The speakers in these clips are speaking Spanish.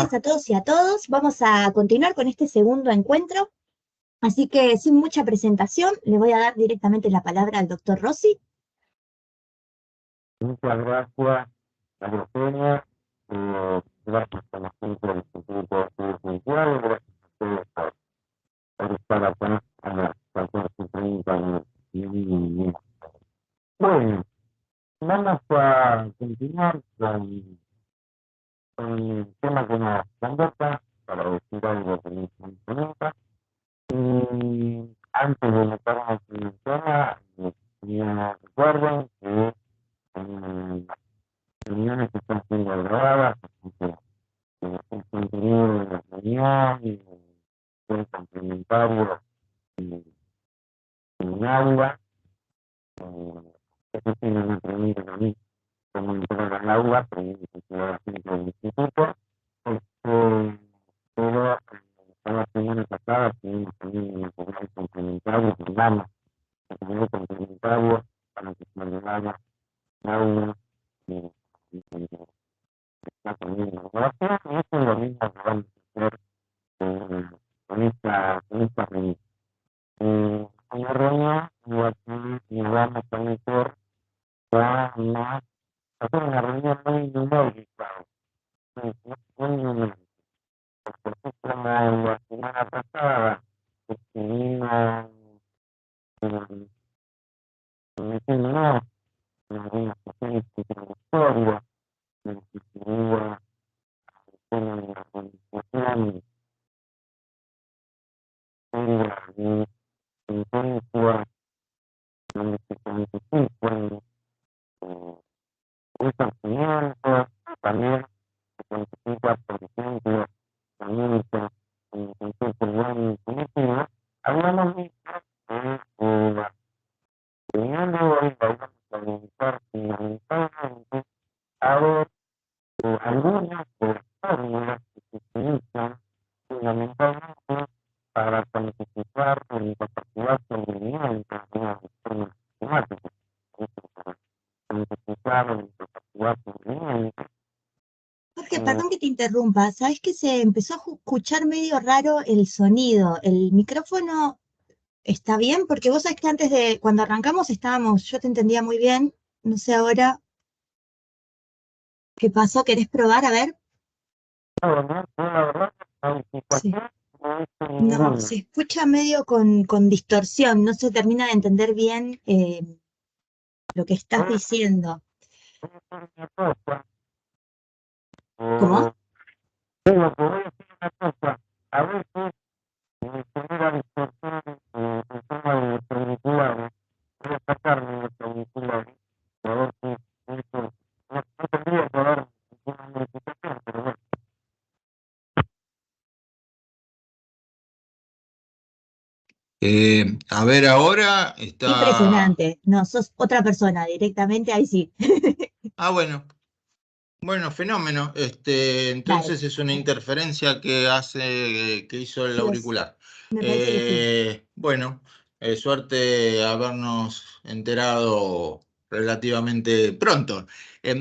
días a todos y a todos. Vamos a continuar con este segundo encuentro. Así que sin mucha presentación, le voy a dar directamente la palabra al doctor Rossi. Muchas gracias, Agustina. Gracias a la gente del Instituto de Estudios Mundiales. Gracias a ustedes por estar acá a las 14:30. Bueno, vamos a continuar con el tema que nos convoca para decir algo que nos conecta. Y antes de meternos en el tema, recuerden que reuniones que están siendo grabadas, así que el contenido de la reunión y el complementario en aula, eso sí no me permiten a mí como entrar al aula, pero yo necesito la gente del instituto, pero la semana pasada tuvimos también un material complementario, programas material complementario para que se agregara en aula, está también en la grabación, y eso es lo mismo que vamos a hacer con esta reunión. En la reunión, y aquí nos vamos a meter a hacer una reunión muy numérica, muy numérica, porque como la semana pasada estuvimos metiéndonos en algunas cuestiones introductorias, en las que se iba con la organización de sentencias donde se cuantifican resarcimientos, también se cuantifica, por ejemplo, también en el concepto de daño punitivo. Hablamos visto que el de hoy vamos a dedicar fundamentalmente a ver algunas de las fórmulas que se utilizan fundamentalmente para cuantificar la incapacidad sobreviviente de una forma sistemática. Para cuantificar la incapacidad sobreviviente. Jorge, perdón que te interrumpa. ¿Sabes que se empezó a escuchar medio raro el sonido? ¿El micrófono está bien? Porque vos sabés que antes de, cuando arrancamos yo te entendía muy bien. No sé ahora qué pasó. ¿Querés probar? A ver. Sí. No, se escucha medio con distorsión, no se termina de entender bien lo que estás diciendo. ¿Cómo? Pero te voy a decir una cosa, a veces genera distorsión en forma de los auriculares, voy a sacarme los auriculares, a ver si eso, no tendría que haber ninguna modificación, pero bueno. A ver, ahora está... Impresionante. No, sos otra persona directamente, ahí sí. Ah, bueno, fenómeno. Entonces Dale, es una interferencia que hizo el Dios, auricular. me parece que sí. Bueno, suerte habernos enterado relativamente pronto.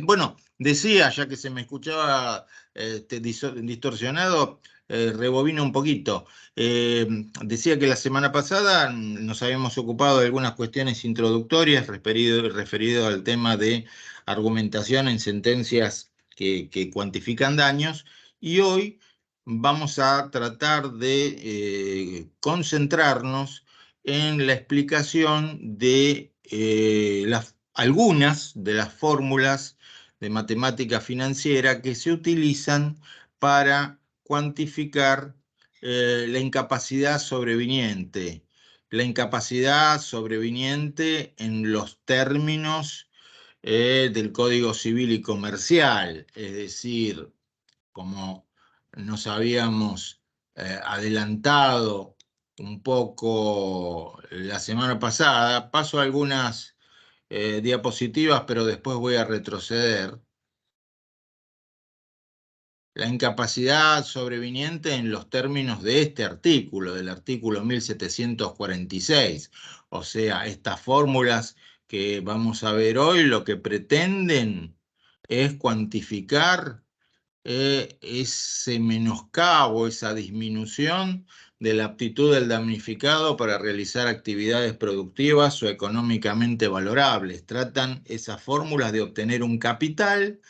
Bueno, decía, ya que se me escuchaba distorsionado, rebobino un poquito. Decía que la semana pasada nos habíamos ocupado de algunas cuestiones introductorias referido al tema de argumentación en sentencias que cuantifican daños, y hoy vamos a tratar de concentrarnos en la explicación de algunas de las fórmulas de matemática financiera que se utilizan para cuantificar la incapacidad sobreviniente. La incapacidad sobreviniente en los términos del Código Civil y Comercial, es decir, como nos habíamos adelantado un poco la semana pasada, paso algunas diapositivas, pero después voy a retroceder. La incapacidad sobreviniente en los términos de este artículo, del artículo 1746. O sea, estas fórmulas que vamos a ver hoy lo que pretenden es cuantificar ese menoscabo, esa disminución de la aptitud del damnificado para realizar actividades productivas o económicamente valorables. Tratan esas fórmulas de obtener un capital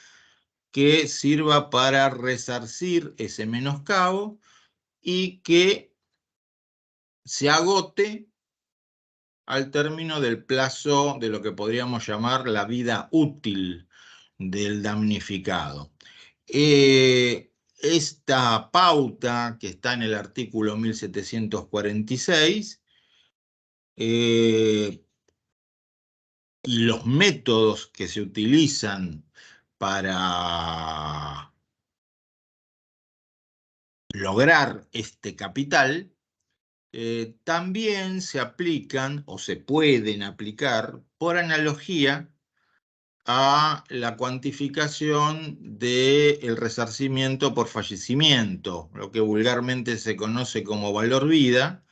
que sirva para resarcir ese menoscabo y que se agote al término del plazo de lo que podríamos llamar la vida útil del damnificado. Esta pauta que está en el artículo 1746 y los métodos que se utilizan para lograr este capital también se aplican o se pueden aplicar por analogía a la cuantificación del resarcimiento por fallecimiento, lo que vulgarmente se conoce como valor vida,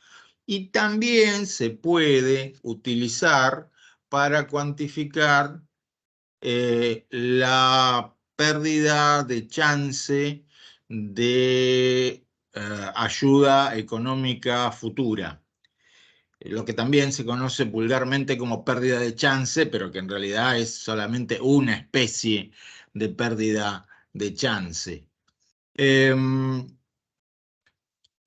y también se puede utilizar para cuantificar la pérdida de chance de ayuda económica futura, lo que también se conoce vulgarmente como pérdida de chance, pero que en realidad es solamente una especie de pérdida de chance.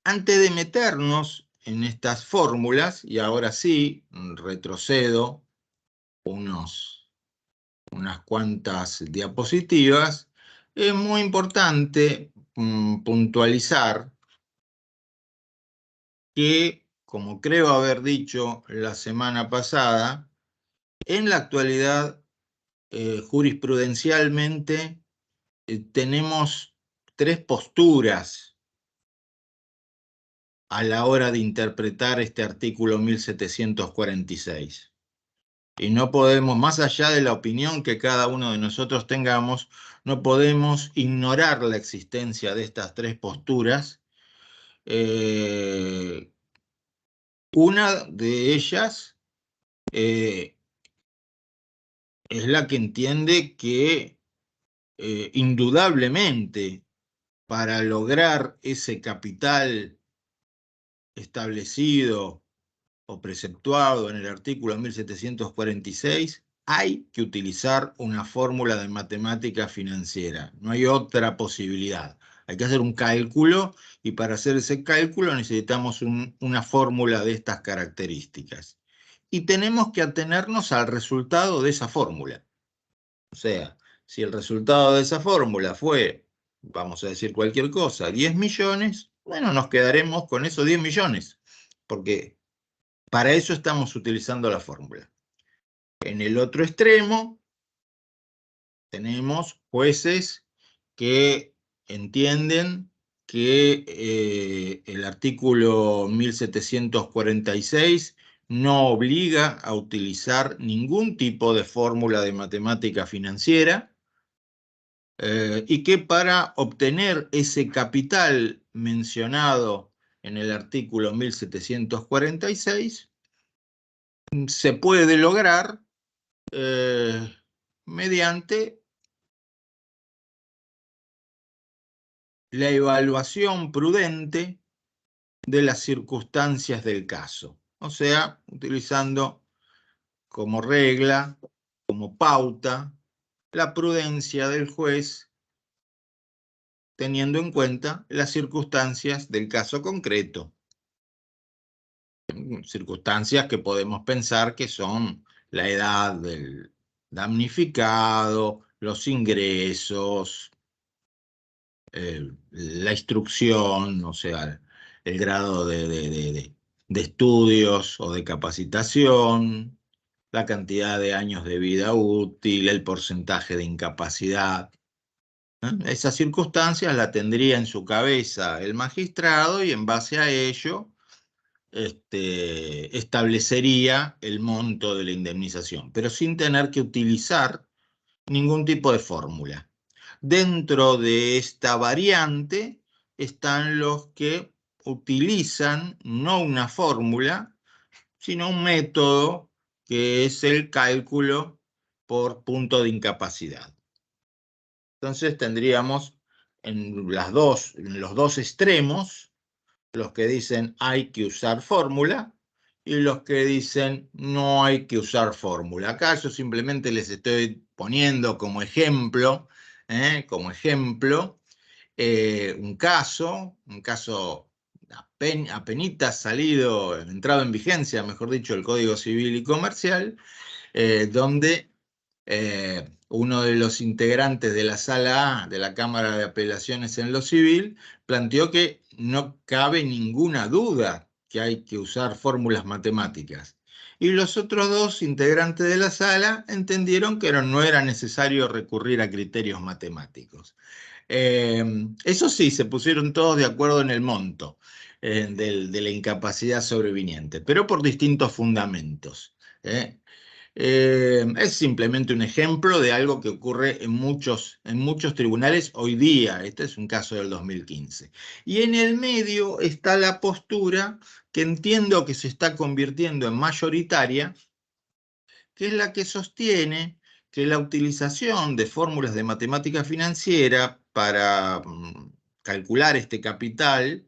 Antes de meternos en estas fórmulas, y ahora sí, retrocedo unas cuantas diapositivas, es muy importante puntualizar que, como creo haber dicho la semana pasada, en la actualidad, jurisprudencialmente, tenemos tres posturas a la hora de interpretar este artículo 1746. Y no podemos, más allá de la opinión que cada uno de nosotros tengamos, no podemos ignorar la existencia de estas tres posturas. Una de ellas es la que entiende que indudablemente para lograr ese capital establecido o preceptuado en el artículo 1746, hay que utilizar una fórmula de matemática financiera. No hay otra posibilidad. Hay que hacer un cálculo y para hacer ese cálculo necesitamos una fórmula de estas características. Y tenemos que atenernos al resultado de esa fórmula. O sea, si el resultado de esa fórmula fue, vamos a decir cualquier cosa, 10 millones, bueno, nos quedaremos con esos 10 millones, porque para eso estamos utilizando la fórmula. En el otro extremo tenemos jueces que entienden que el artículo 1746 no obliga a utilizar ningún tipo de fórmula de matemática financiera y que para obtener ese capital mencionado en el artículo 1746 se puede lograr mediante la evaluación prudente de las circunstancias del caso. O sea, utilizando como regla, como pauta, la prudencia del juez, teniendo en cuenta las circunstancias del caso concreto. Circunstancias que podemos pensar que son la edad del damnificado, los ingresos, la instrucción, o sea, el grado de estudios o de capacitación, la cantidad de años de vida útil, el porcentaje de incapacidad. Esas circunstancias la tendría en su cabeza el magistrado y en base a ello establecería el monto de la indemnización, pero sin tener que utilizar ningún tipo de fórmula. Dentro de esta variante están los que utilizan no una fórmula, sino un método que es el cálculo por punto de incapacidad. Entonces tendríamos en los dos extremos, los que dicen hay que usar fórmula y los que dicen no hay que usar fórmula. Acá yo simplemente les estoy poniendo como ejemplo, un caso apenitas salido, entrado en vigencia, mejor dicho, el Código Civil y Comercial, donde uno de los integrantes de la Sala A de la Cámara de Apelaciones en lo Civil planteó que no cabe ninguna duda que hay que usar fórmulas matemáticas. Y los otros dos integrantes de la sala entendieron que no era necesario recurrir a criterios matemáticos. Eso sí, se pusieron todos de acuerdo en el monto de la incapacidad sobreviniente, pero por distintos fundamentos. Es simplemente un ejemplo de algo que ocurre en muchos tribunales hoy día. Este es un caso del 2015. Y en el medio está la postura que entiendo que se está convirtiendo en mayoritaria, que es la que sostiene que la utilización de fórmulas de matemática financiera para calcular este capital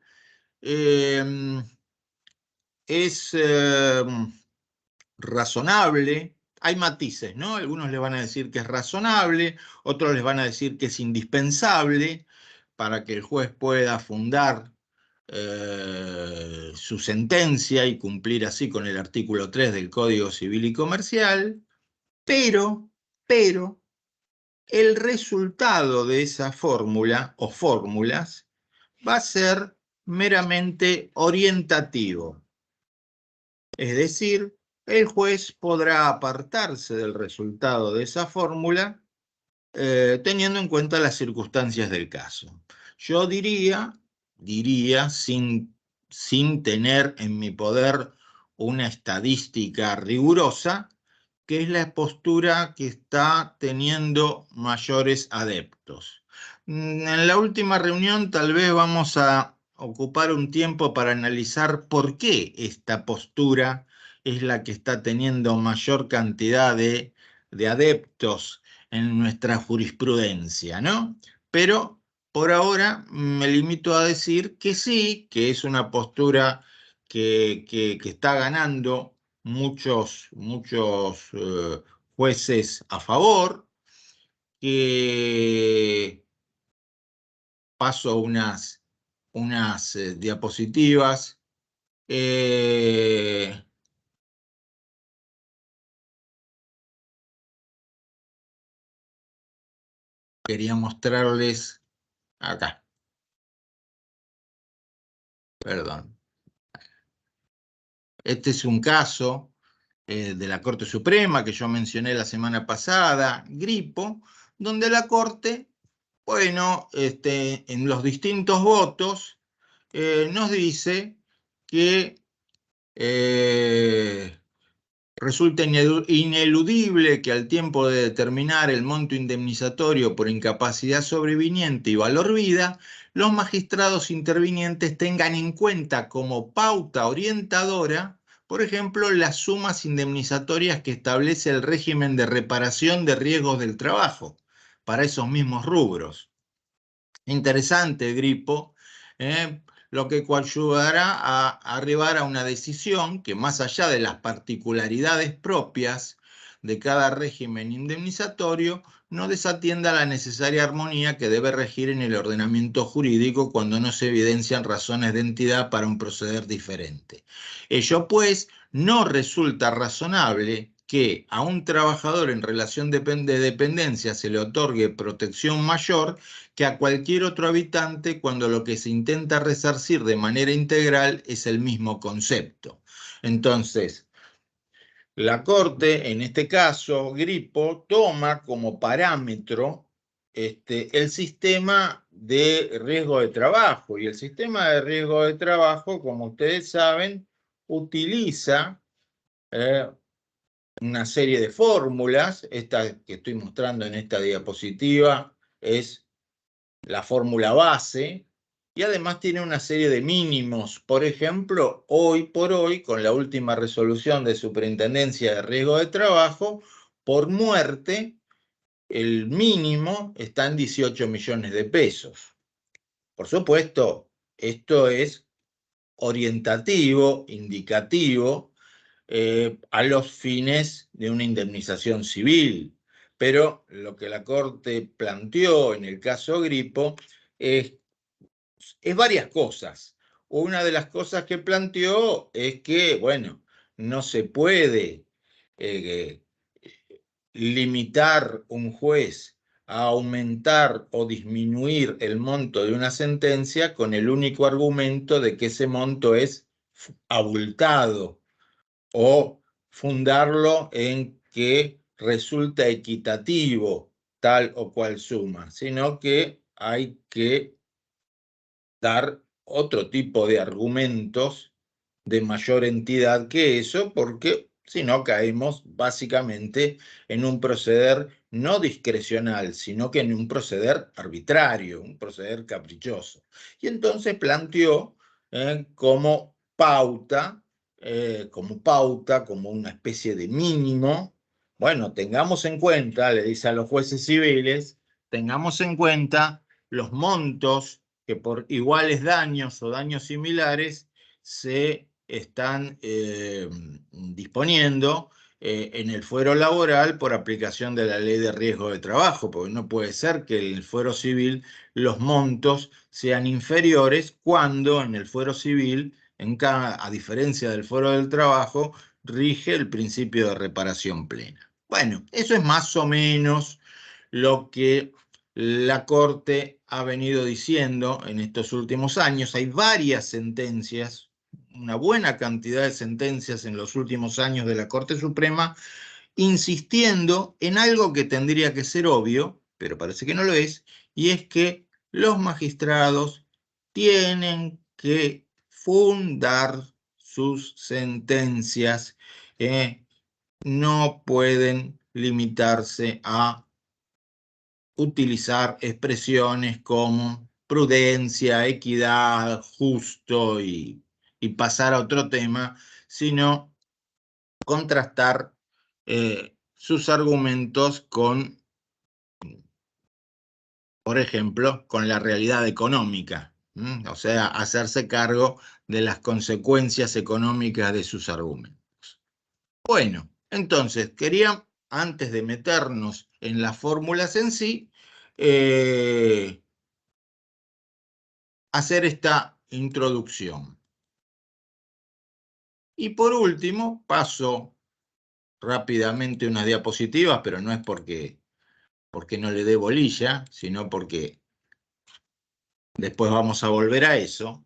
es razonable. Hay matices, ¿no? Algunos le van a decir que es razonable, otros les van a decir que es indispensable para que el juez pueda fundar su sentencia y cumplir así con el artículo 3 del Código Civil y Comercial, pero el resultado de esa fórmula o fórmulas va a ser meramente orientativo. Es decir, el juez podrá apartarse del resultado de esa fórmula teniendo en cuenta las circunstancias del caso. Yo diría sin tener en mi poder una estadística rigurosa, que es la postura que está teniendo mayores adeptos. En la última reunión tal vez vamos a ocupar un tiempo para analizar por qué esta postura es la que está teniendo mayor cantidad de adeptos en nuestra jurisprudencia, ¿no? Pero por ahora me limito a decir que sí, que es una postura que está ganando muchos jueces a favor, que paso unas diapositivas. Quería mostrarles acá. Perdón. Este es un caso de la Corte Suprema que yo mencioné la semana pasada, Gripo, donde la Corte, bueno, en los distintos votos nos dice que resulta ineludible que al tiempo de determinar el monto indemnizatorio por incapacidad sobreviniente y valor vida, los magistrados intervinientes tengan en cuenta como pauta orientadora, por ejemplo, las sumas indemnizatorias que establece el régimen de reparación de riesgos del trabajo para esos mismos rubros. Interesante, Gripo, lo que coadyuvará a arribar a una decisión que, más allá de las particularidades propias de cada régimen indemnizatorio, no desatienda la necesaria armonía que debe regir en el ordenamiento jurídico cuando no se evidencian razones de entidad para un proceder diferente. Ello, pues, no resulta razonable que a un trabajador en relación de dependencia se le otorgue protección mayor que a cualquier otro habitante cuando lo que se intenta resarcir de manera integral es el mismo concepto. Entonces, la Corte, en este caso, Gripo, toma como parámetro el sistema de riesgo de trabajo. Y el sistema de riesgo de trabajo, como ustedes saben, utiliza una serie de fórmulas. Esta que estoy mostrando en esta diapositiva es la fórmula base, y además tiene una serie de mínimos. Por ejemplo, hoy por hoy, con la última resolución de Superintendencia de Riesgo de Trabajo, por muerte, el mínimo está en 18 millones de pesos. Por supuesto, esto es orientativo, indicativo, a los fines de una indemnización civil. Pero lo que la Corte planteó en el caso Gripo es varias cosas. Una de las cosas que planteó es que, bueno, no se puede eh, limitar un juez a aumentar o disminuir el monto de una sentencia con el único argumento de que ese monto es abultado o fundarlo en que resulta equitativo tal o cual suma, sino que hay que dar otro tipo de argumentos de mayor entidad que eso, porque si no caemos básicamente en un proceder no discrecional, sino que en un proceder arbitrario, un proceder caprichoso. Y entonces planteó como una especie de mínimo, bueno, tengamos en cuenta, le dice a los jueces civiles, tengamos en cuenta los montos que por iguales daños o daños similares se están disponiendo en el fuero laboral por aplicación de la ley de riesgo de trabajo, porque no puede ser que en el fuero civil los montos sean inferiores cuando en el fuero civil, a diferencia del fuero del trabajo, rige el principio de reparación plena. Bueno, eso es más o menos lo que la Corte ha venido diciendo en estos últimos años. Hay varias sentencias, una buena cantidad de sentencias en los últimos años de la Corte Suprema, insistiendo en algo que tendría que ser obvio, pero parece que no lo es, y es que los magistrados tienen que fundar sus sentencias, no pueden limitarse a utilizar expresiones como prudencia, equidad, justo y pasar a otro tema, sino contrastar sus argumentos con, por ejemplo, con la realidad económica, o sea, hacerse cargo de las consecuencias económicas de sus argumentos. Bueno, entonces, quería, antes de meternos en las fórmulas en sí, hacer esta introducción. Y por último, paso rápidamente unas diapositivas, pero no es porque no le dé bolilla, sino porque después vamos a volver a eso.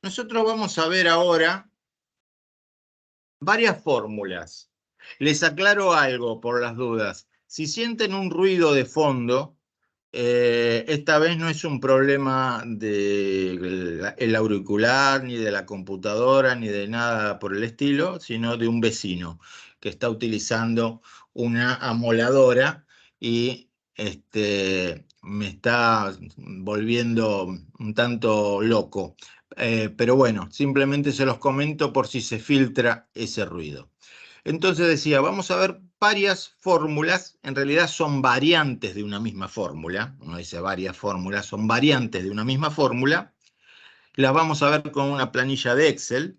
Nosotros vamos a ver ahora varias fórmulas. Les aclaro algo por las dudas. Si sienten un ruido de fondo, esta vez no es un problema del auricular, ni de la computadora, ni de nada por el estilo, sino de un vecino que está utilizando una amoladora y me está volviendo un tanto loco. Pero bueno, simplemente se los comento por si se filtra ese ruido. Entonces decía, vamos a ver varias fórmulas, en realidad son variantes de una misma fórmula, uno dice varias fórmulas, son variantes de una misma fórmula, las vamos a ver con una planilla de Excel.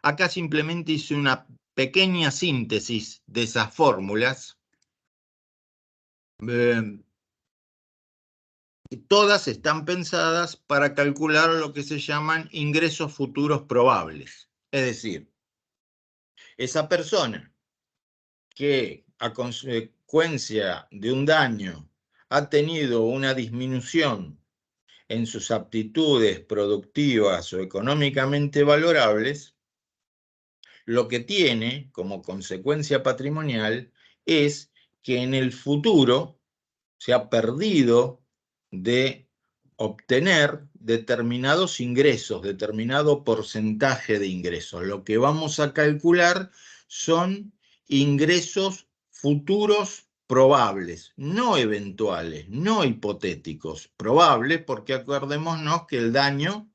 Acá simplemente hice una pequeña síntesis de esas fórmulas. Todas están pensadas para calcular lo que se llaman ingresos futuros probables. Es decir, esa persona que a consecuencia de un daño ha tenido una disminución en sus aptitudes productivas o económicamente valorables, lo que tiene como consecuencia patrimonial es que en el futuro se ha perdido de obtener determinados ingresos, determinado porcentaje de ingresos. Lo que vamos a calcular son ingresos futuros probables, no eventuales, no hipotéticos, probables, porque acordémonos que el daño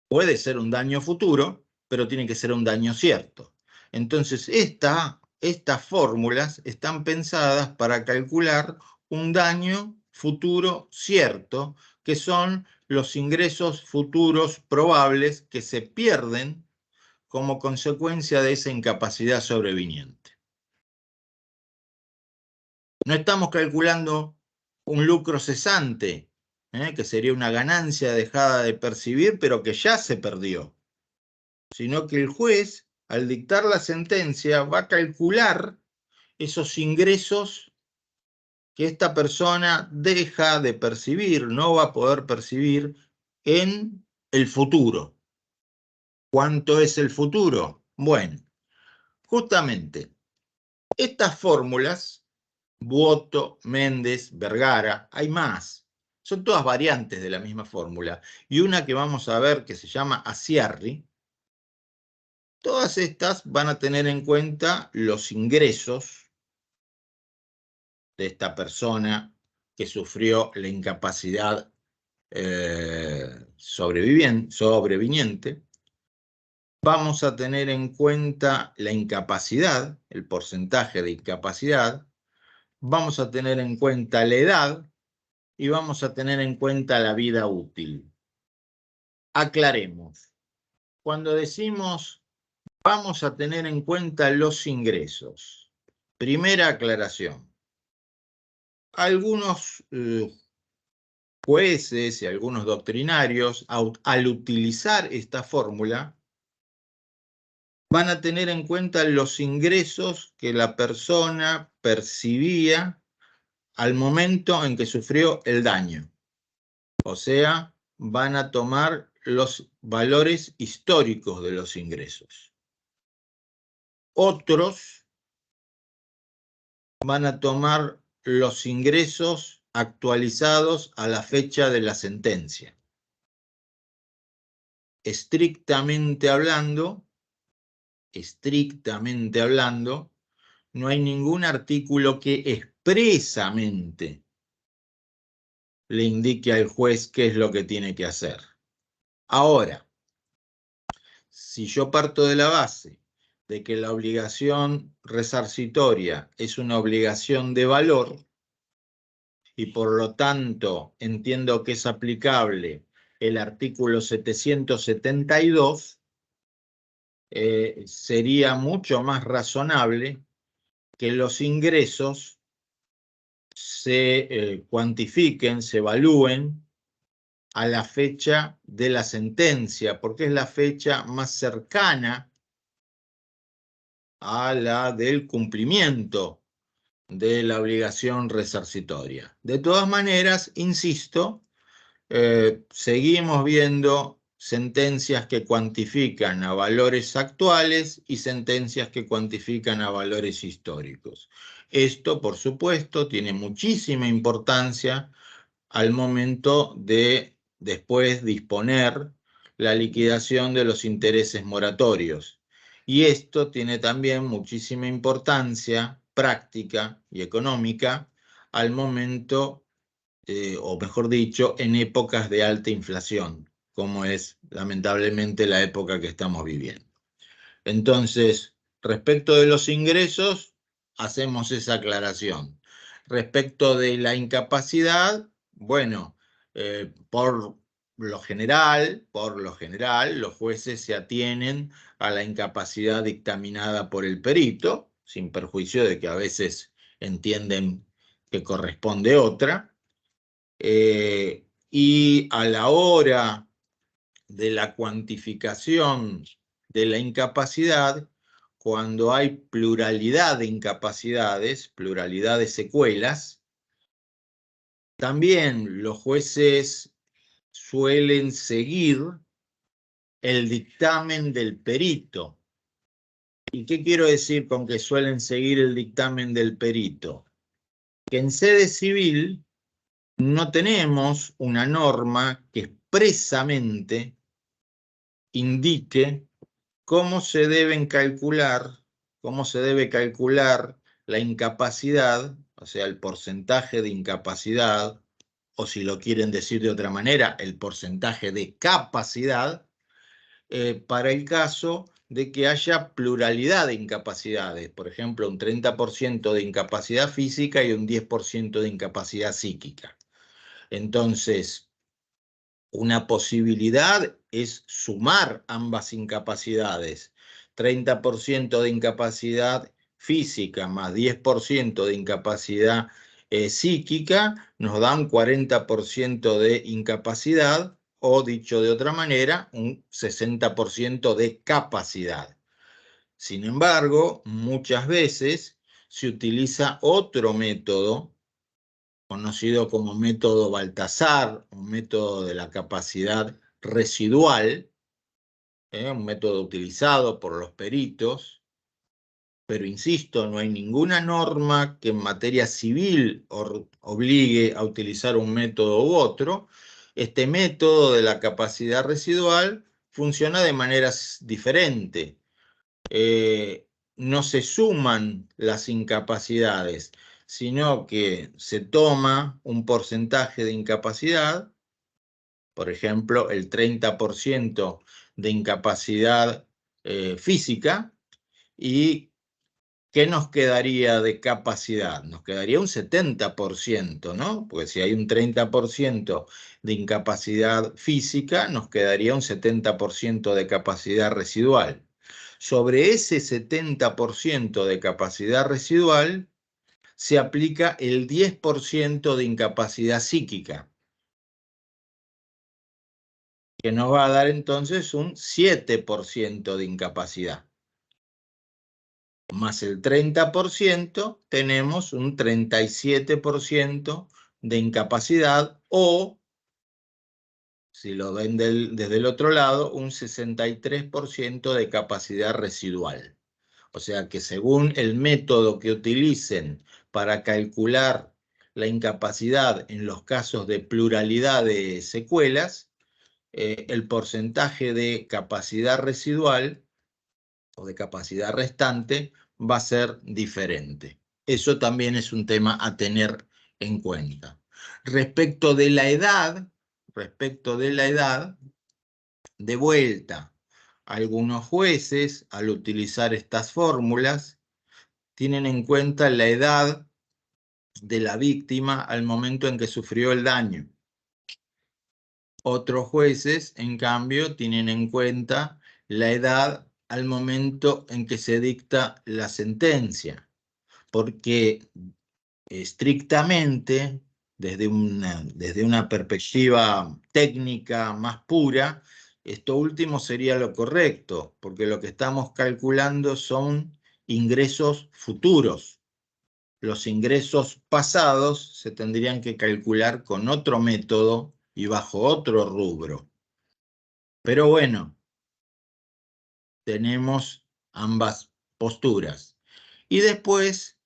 puede ser un daño futuro, pero tiene que ser un daño cierto. Entonces, estas fórmulas están pensadas para calcular un daño futuro cierto que son los ingresos futuros probables que se pierden como consecuencia de esa incapacidad sobreviniente. No estamos calculando un lucro cesante, que sería una ganancia dejada de percibir, pero que ya se perdió, sino que el juez, al dictar la sentencia, va a calcular esos ingresos que esta persona deja de percibir, no va a poder percibir en el futuro. ¿Cuánto es el futuro? Bueno, justamente estas fórmulas, Buoto, Méndez, Vergara, hay más, son todas variantes de la misma fórmula, y una que vamos a ver que se llama Aciarri. Todas estas van a tener en cuenta los ingresos de esta persona que sufrió la incapacidad sobreviniente. Vamos a tener en cuenta la incapacidad, el porcentaje de incapacidad. Vamos a tener en cuenta la edad y vamos a tener en cuenta la vida útil. Aclaremos. Cuando decimos vamos a tener en cuenta los ingresos, primera aclaración. Algunos jueces y algunos doctrinarios, al utilizar esta fórmula, van a tener en cuenta los ingresos que la persona percibía al momento en que sufrió el daño. O sea, van a tomar los valores históricos de los ingresos. Otros van a tomar los ingresos actualizados a la fecha de la sentencia. Estrictamente hablando, no hay ningún artículo que expresamente le indique al juez qué es lo que tiene que hacer. Ahora, si yo parto de la base de que la obligación resarcitoria es una obligación de valor y por lo tanto entiendo que es aplicable el artículo 772, sería mucho más razonable que los ingresos se cuantifiquen, se evalúen a la fecha de la sentencia, porque es la fecha más cercana a la del cumplimiento de la obligación resarcitoria. De todas maneras, insisto, seguimos viendo sentencias que cuantifican a valores actuales y sentencias que cuantifican a valores históricos. Esto, por supuesto, tiene muchísima importancia al momento de después disponer la liquidación de los intereses moratorios. Y esto tiene también muchísima importancia práctica y económica al momento, o mejor dicho, en épocas de alta inflación, como es lamentablemente la época que estamos viviendo. Entonces, respecto de los ingresos, hacemos esa aclaración. Respecto de la incapacidad, bueno, por lo general, los jueces se atienen a la incapacidad dictaminada por el perito, sin perjuicio de que a veces entienden que corresponde otra, y a la hora de la cuantificación de la incapacidad, cuando hay pluralidad de incapacidades, pluralidad de secuelas, también los jueces suelen seguir el dictamen del perito. ¿Y qué quiero decir con que suelen seguir el dictamen del perito? Que en sede civil no tenemos una norma que expresamente indique cómo se debe calcular la incapacidad, o sea, el porcentaje de incapacidad, o si lo quieren decir de otra manera, el porcentaje de capacidad, para el caso de que haya pluralidad de incapacidades, por ejemplo, un 30% de incapacidad física y un 10% de incapacidad psíquica. Entonces, Una posibilidad es sumar ambas incapacidades. 30% de incapacidad física más 10% de incapacidad psíquica nos dan 40% de incapacidad, o dicho de otra manera, un 60% de capacidad. Sin embargo, muchas veces se utiliza otro método conocido como método Baltasar, un método de la capacidad residual, un método utilizado por los peritos, pero insisto, no hay ninguna norma que en materia civil obligue a utilizar un método u otro. Este método de la capacidad residual funciona de manera diferente. No se suman las incapacidades, sino que se toma un porcentaje de incapacidad, por ejemplo, el 30% de incapacidad física, y ¿qué nos quedaría de capacidad? Nos quedaría un 70%, ¿no? Porque si hay un 30% de incapacidad física, nos quedaría un 70% de capacidad residual. Sobre ese 70% de capacidad residual se aplica el 10% de incapacidad psíquica, que nos va a dar entonces un 7% de incapacidad. Más el 30%, tenemos un 37% de incapacidad, o, si lo ven desde el otro lado, un 63% de capacidad residual. O sea que según el método que utilicen para calcular la incapacidad en los casos de pluralidad de secuelas, el porcentaje de capacidad residual o de capacidad restante va a ser diferente. Eso también es un tema a tener en cuenta. Respecto de la edad, de vuelta, algunos jueces, al utilizar estas fórmulas, tienen en cuenta la edad de la víctima al momento en que sufrió el daño. Otros jueces, en cambio, tienen en cuenta la edad al momento en que se dicta la sentencia, porque estrictamente, desde una perspectiva técnica más pura, esto último sería lo correcto, porque lo que estamos calculando son ingresos futuros. Los ingresos pasados se tendrían que calcular con otro método y bajo otro rubro. Pero bueno, tenemos ambas posturas. Y después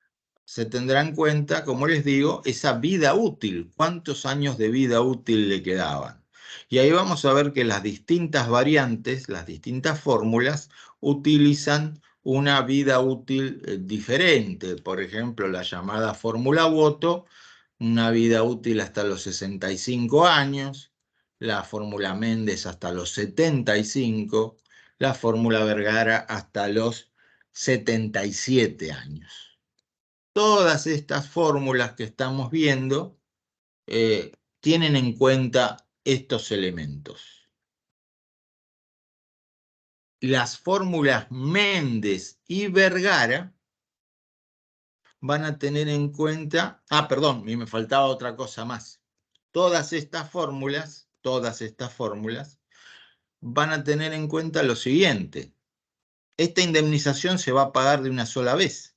se tendrá en cuenta, como les digo, esa vida útil, cuántos años de vida útil le quedaban. Y ahí vamos a ver que las distintas variantes, las distintas fórmulas, utilizan una vida útil diferente. Por ejemplo, la llamada fórmula Woto, una vida útil hasta los 65 años, la fórmula Méndez hasta los 75, la fórmula Vergara hasta los 77 años. Todas estas fórmulas que estamos viendo tienen en cuenta estos elementos. Las fórmulas Méndez y Vergara van a tener en cuenta... perdón, me faltaba otra cosa más. Todas estas fórmulas van a tener en cuenta lo siguiente. Esta indemnización se va a pagar de una sola vez.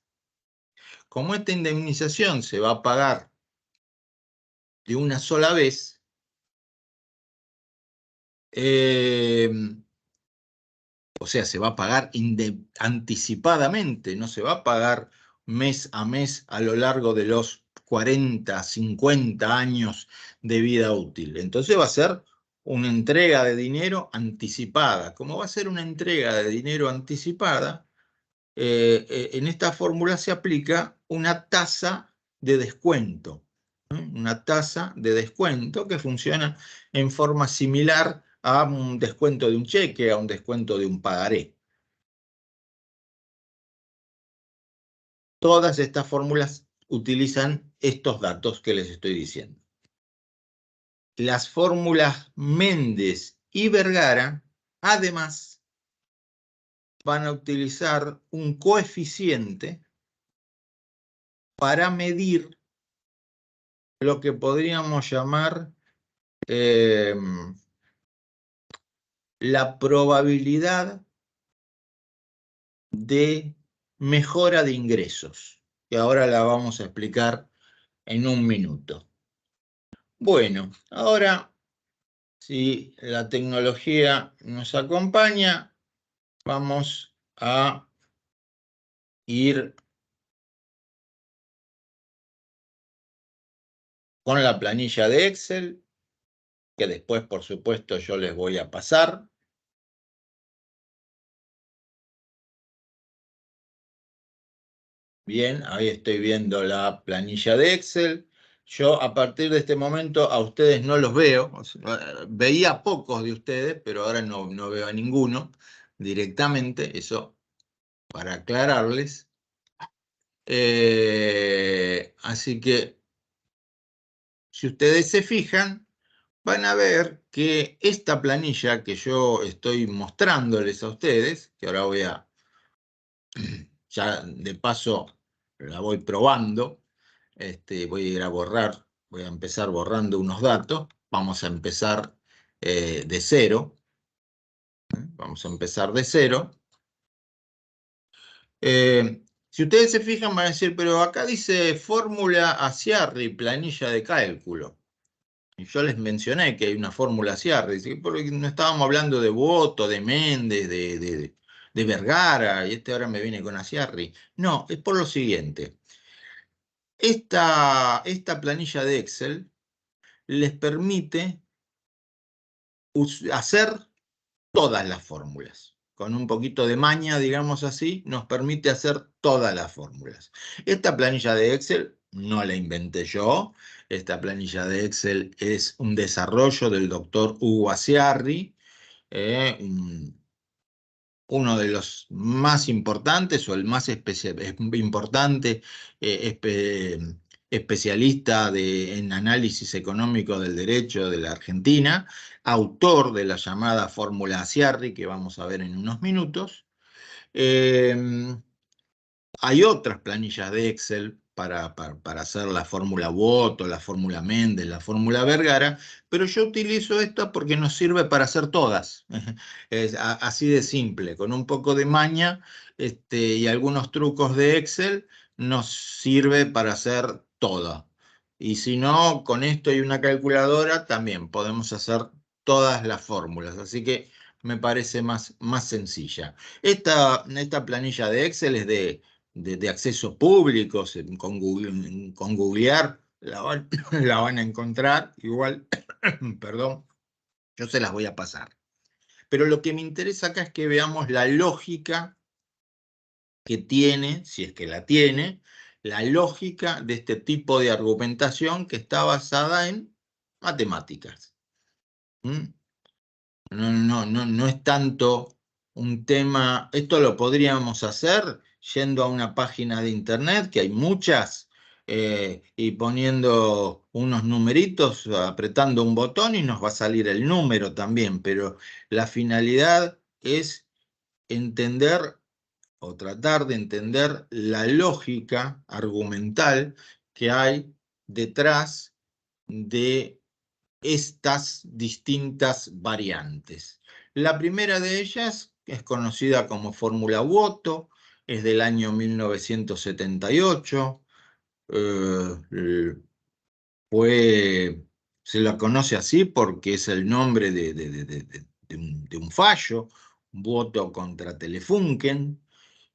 Como esta indemnización se va a pagar de una sola vez, o sea, se va a pagar anticipadamente, no se va a pagar mes a mes a lo largo de los 40, 50 años de vida útil. Entonces va a ser una entrega de dinero anticipada. Como va a ser una entrega de dinero anticipada, en esta fórmula se aplica una tasa de descuento. Una tasa de descuento que funciona en forma similar a un descuento de un cheque, a un descuento de un pagaré. Todas estas fórmulas utilizan estos datos que les estoy diciendo. las fórmulas Méndez y Vergara, además, van a utilizar un coeficiente para medir lo que podríamos llamar la probabilidad de mejora de ingresos, que ahora la vamos a explicar en un minuto. Bueno, ahora, si la tecnología nos acompaña, vamos a ir con la planilla de Excel, que después, por supuesto, yo les voy a pasar. Bien, ahí estoy viendo la planilla de Excel. Yo a partir de este momento a ustedes no los veo. O sea, veía pocos de ustedes, pero ahora no veo a ninguno directamente. Eso para aclararles. Así que si ustedes se fijan, van a ver que esta planilla que yo estoy mostrándoles a ustedes, que ahora voy a, ya de paso la voy probando, voy a ir a borrar, voy a empezar borrando unos datos, vamos a empezar de cero, vamos a empezar de cero. Si ustedes se fijan van a decir, pero acá dice fórmula Aciarri, planilla de cálculo. Y yo les mencioné que hay una fórmula Aciarri, porque no estábamos hablando de Boto, de Méndez, de Vergara, y ahora me viene con Aciarri. No, es por lo siguiente. Esta planilla de Excel les permite hacer todas las fórmulas. Con un poquito de maña, digamos así, nos permite hacer todas las fórmulas. Esta planilla de Excel no la inventé yo. Esta planilla de Excel es un desarrollo del doctor Hugo Aciarri, uno de los más importantes o el más importante especialista en análisis económico del derecho de la Argentina, autor de la llamada fórmula Aciarri, que vamos a ver en unos minutos. Hay otras planillas de Excel para hacer la fórmula Boto, la fórmula Méndez, la fórmula Vergara, pero yo utilizo esta porque nos sirve para hacer todas. Es así de simple, con un poco de maña y algunos trucos de Excel nos sirve para hacer todo. Y si no, con esto y una calculadora también podemos hacer todas las fórmulas. Así que me parece más sencilla. Esta planilla de Excel es de acceso público, con googlear la van a encontrar, igual, perdón, yo se las voy a pasar. Pero lo que me interesa acá es que veamos la lógica que tiene, si es que la tiene, la lógica de este tipo de argumentación que está basada en matemáticas. No es tanto un tema, esto lo podríamos hacer yendo a una página de internet, que hay muchas, y poniendo unos numeritos, apretando un botón y nos va a salir el número también, pero la finalidad es entender o tratar de entender la lógica argumental que hay detrás de estas distintas variantes. La primera de ellas es conocida como fórmula Boto, es del año 1978, se la conoce así porque es el nombre de un fallo, Boto contra Telefunken.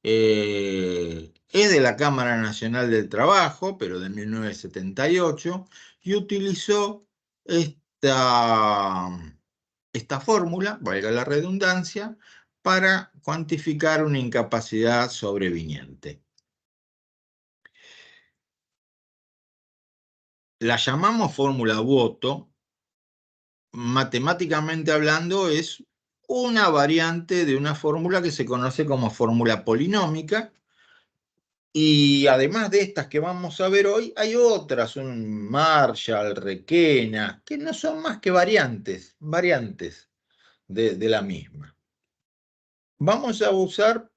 Es de la Cámara Nacional del Trabajo, pero de 1978, y utilizó esta fórmula, valga la redundancia, para cuantificar una incapacidad sobreviniente. La llamamos fórmula Boto. Matemáticamente hablando, es una variante de una fórmula que se conoce como fórmula polinómica, Y además de estas que vamos a ver hoy, hay otras, un Marshall, Requena, que no son más que variantes de la misma. Vamos a usar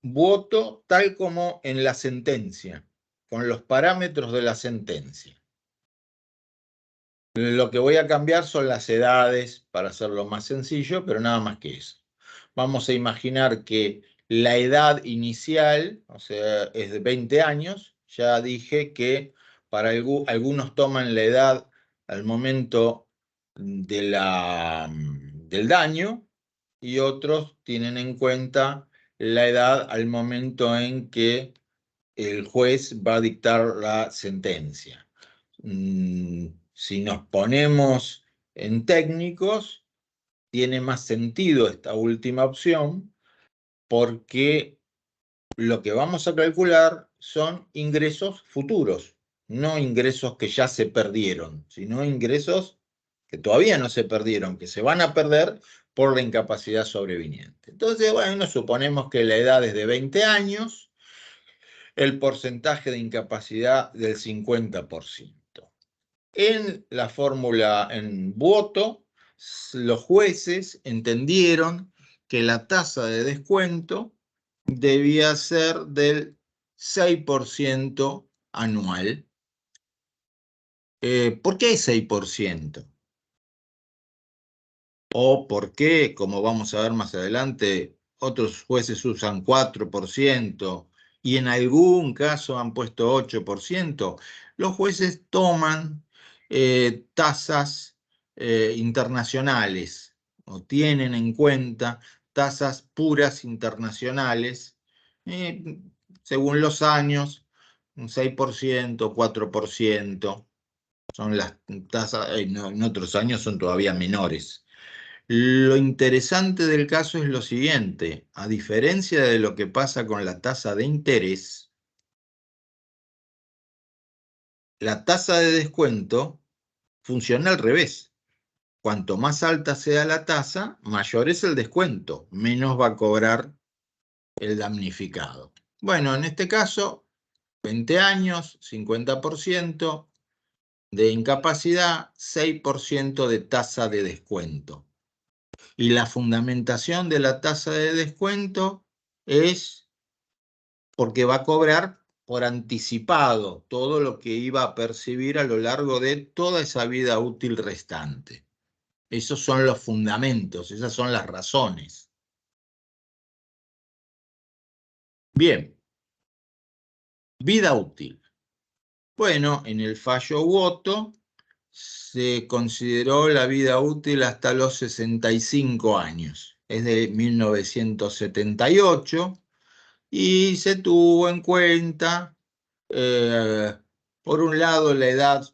voto tal como en la sentencia, con los parámetros de la sentencia. Lo que voy a cambiar son las edades para hacerlo más sencillo, pero nada más que eso. Vamos a imaginar que la edad inicial, o sea, es de 20 años. Ya dije que para algunos toman la edad al momento del daño y otros tienen en cuenta la edad al momento en que el juez va a dictar la sentencia. Si nos ponemos en técnicos, tiene más sentido esta última opción porque lo que vamos a calcular son ingresos futuros, no ingresos que ya se perdieron, sino ingresos que todavía no se perdieron, que se van a perder por la incapacidad sobreviniente. Entonces, bueno, suponemos que la edad es de 20 años, el porcentaje de incapacidad del 50%. En la fórmula en voto, los jueces entendieron que la tasa de descuento debía ser del 6% anual. ¿Por qué 6%? O por qué, como vamos a ver más adelante, otros jueces usan 4% y en algún caso han puesto 8%. Los jueces toman tasas internacionales o tienen en cuenta tasas puras internacionales eh, según los años, un 6%, 4%. Son las tasas, en otros años son todavía menores. Lo interesante del caso es lo siguiente: a diferencia de lo que pasa con la tasa de interés, la tasa de descuento funciona al revés. Cuanto más alta sea la tasa, mayor es el descuento, menos va a cobrar el damnificado. Bueno, en este caso, 20 años, 50% de incapacidad, 6% de tasa de descuento. Y la fundamentación de la tasa de descuento es porque va a cobrar por anticipado todo lo que iba a percibir a lo largo de toda esa vida útil restante. Esos son los fundamentos, esas son las razones. Bien, vida útil. Bueno, en el fallo voto se consideró la vida útil hasta los 65 años. Es de 1978. Y se tuvo en cuenta, por un lado, la edad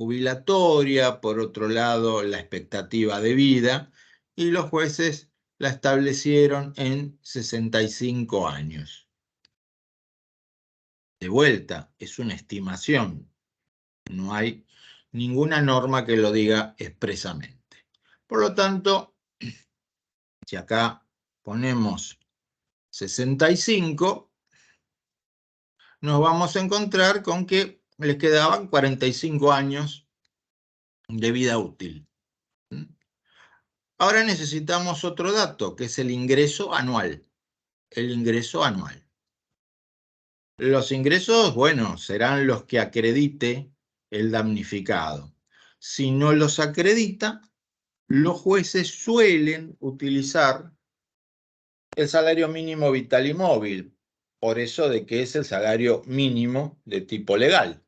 jubilatoria, por otro lado, la expectativa de vida, y los jueces la establecieron en 65 años. De vuelta, es una estimación, no hay ninguna norma que lo diga expresamente. Por lo tanto, si acá ponemos 65, nos vamos a encontrar con que les quedaban 45 años de vida útil. Ahora necesitamos otro dato, que es el ingreso anual. El ingreso anual. Los ingresos, bueno, serán los que acredite el damnificado. Si no los acredita, los jueces suelen utilizar el salario mínimo vital y móvil, por eso de que es el salario mínimo de tipo legal,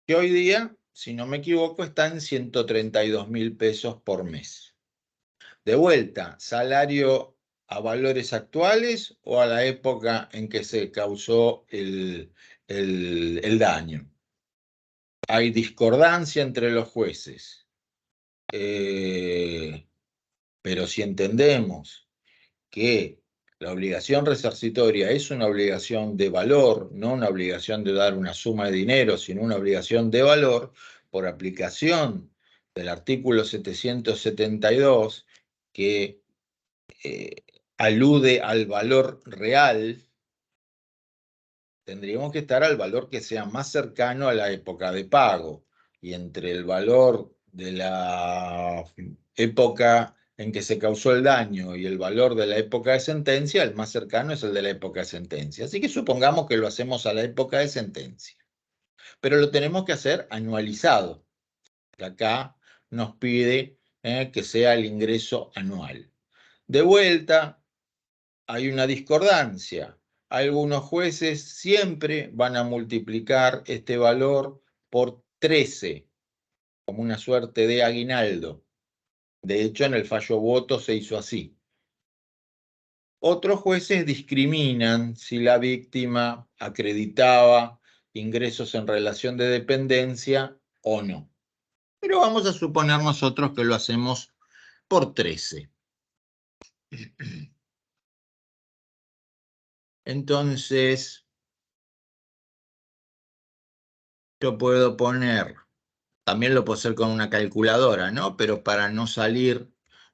que hoy día, si no me equivoco, está en 132.000 pesos por mes. De vuelta, salario a valores actuales o a la época en que se causó el daño. Hay discordancia entre los jueces, pero si entendemos que la obligación resarcitoria es una obligación de valor, no una obligación de dar una suma de dinero, sino una obligación de valor, por aplicación del artículo 772, que alude al valor real tendríamos que estar al valor que sea más cercano a la época de pago. Y entre el valor de la época en que se causó el daño y el valor de la época de sentencia, el más cercano es el de la época de sentencia. Así que supongamos que lo hacemos a la época de sentencia. Pero lo tenemos que hacer anualizado. Que acá nos pide que sea el ingreso anual. De vuelta, hay una discordancia. Algunos jueces siempre van a multiplicar este valor por 13, como una suerte de aguinaldo. De hecho, en el fallo voto se hizo así. Otros jueces discriminan si la víctima acreditaba ingresos en relación de dependencia o no. Pero vamos a suponer nosotros que lo hacemos por 13. Entonces, yo puedo poner, también lo puedo hacer con una calculadora, ¿no? Pero para no salir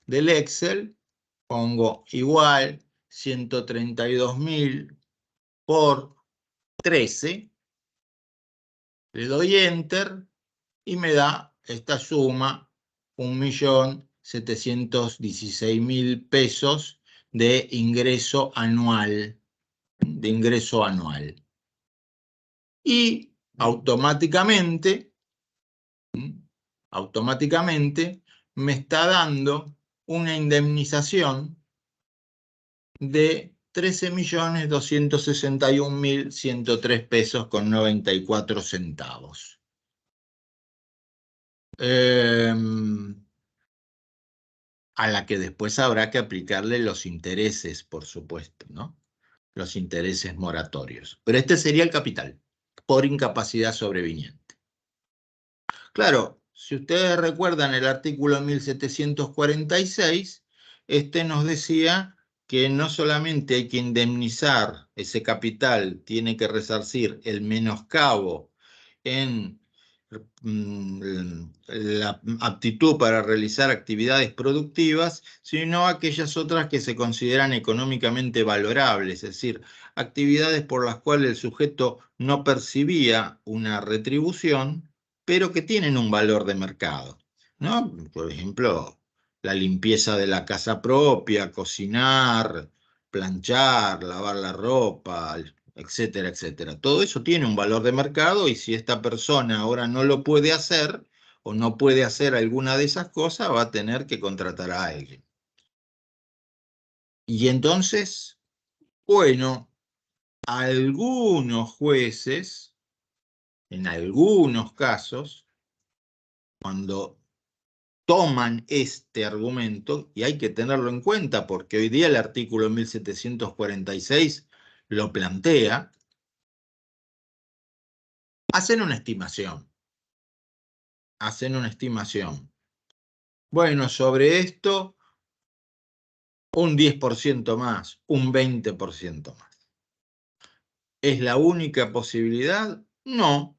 del Excel, pongo igual 132.000 por 13, le doy Enter y me da esta suma, 1.716.000 pesos de ingreso anual. Y automáticamente me está dando una indemnización de 13.261.103 pesos con 94 centavos. A la que después habrá que aplicarle los intereses, por supuesto, ¿no? Los intereses moratorios. Pero este sería el capital, por incapacidad sobreviniente. Claro, si ustedes recuerdan el artículo 1746, este nos decía que no solamente hay que indemnizar ese capital, tiene que resarcir el menoscabo en la aptitud para realizar actividades productivas, sino aquellas otras que se consideran económicamente valorables, es decir, actividades por las cuales el sujeto no percibía una retribución, pero que tienen un valor de mercado, ¿no? Por ejemplo, la limpieza de la casa propia, cocinar, planchar, lavar la ropa, etcétera, etcétera. Todo eso tiene un valor de mercado y si esta persona ahora no lo puede hacer o no puede hacer alguna de esas cosas, va a tener que contratar a alguien. Y entonces, bueno, algunos jueces, en algunos casos, cuando toman este argumento, y hay que tenerlo en cuenta porque hoy día el artículo 1746 lo plantea, hacen una estimación. Bueno, sobre esto, un 10% más, un 20% más. ¿Es la única posibilidad? No.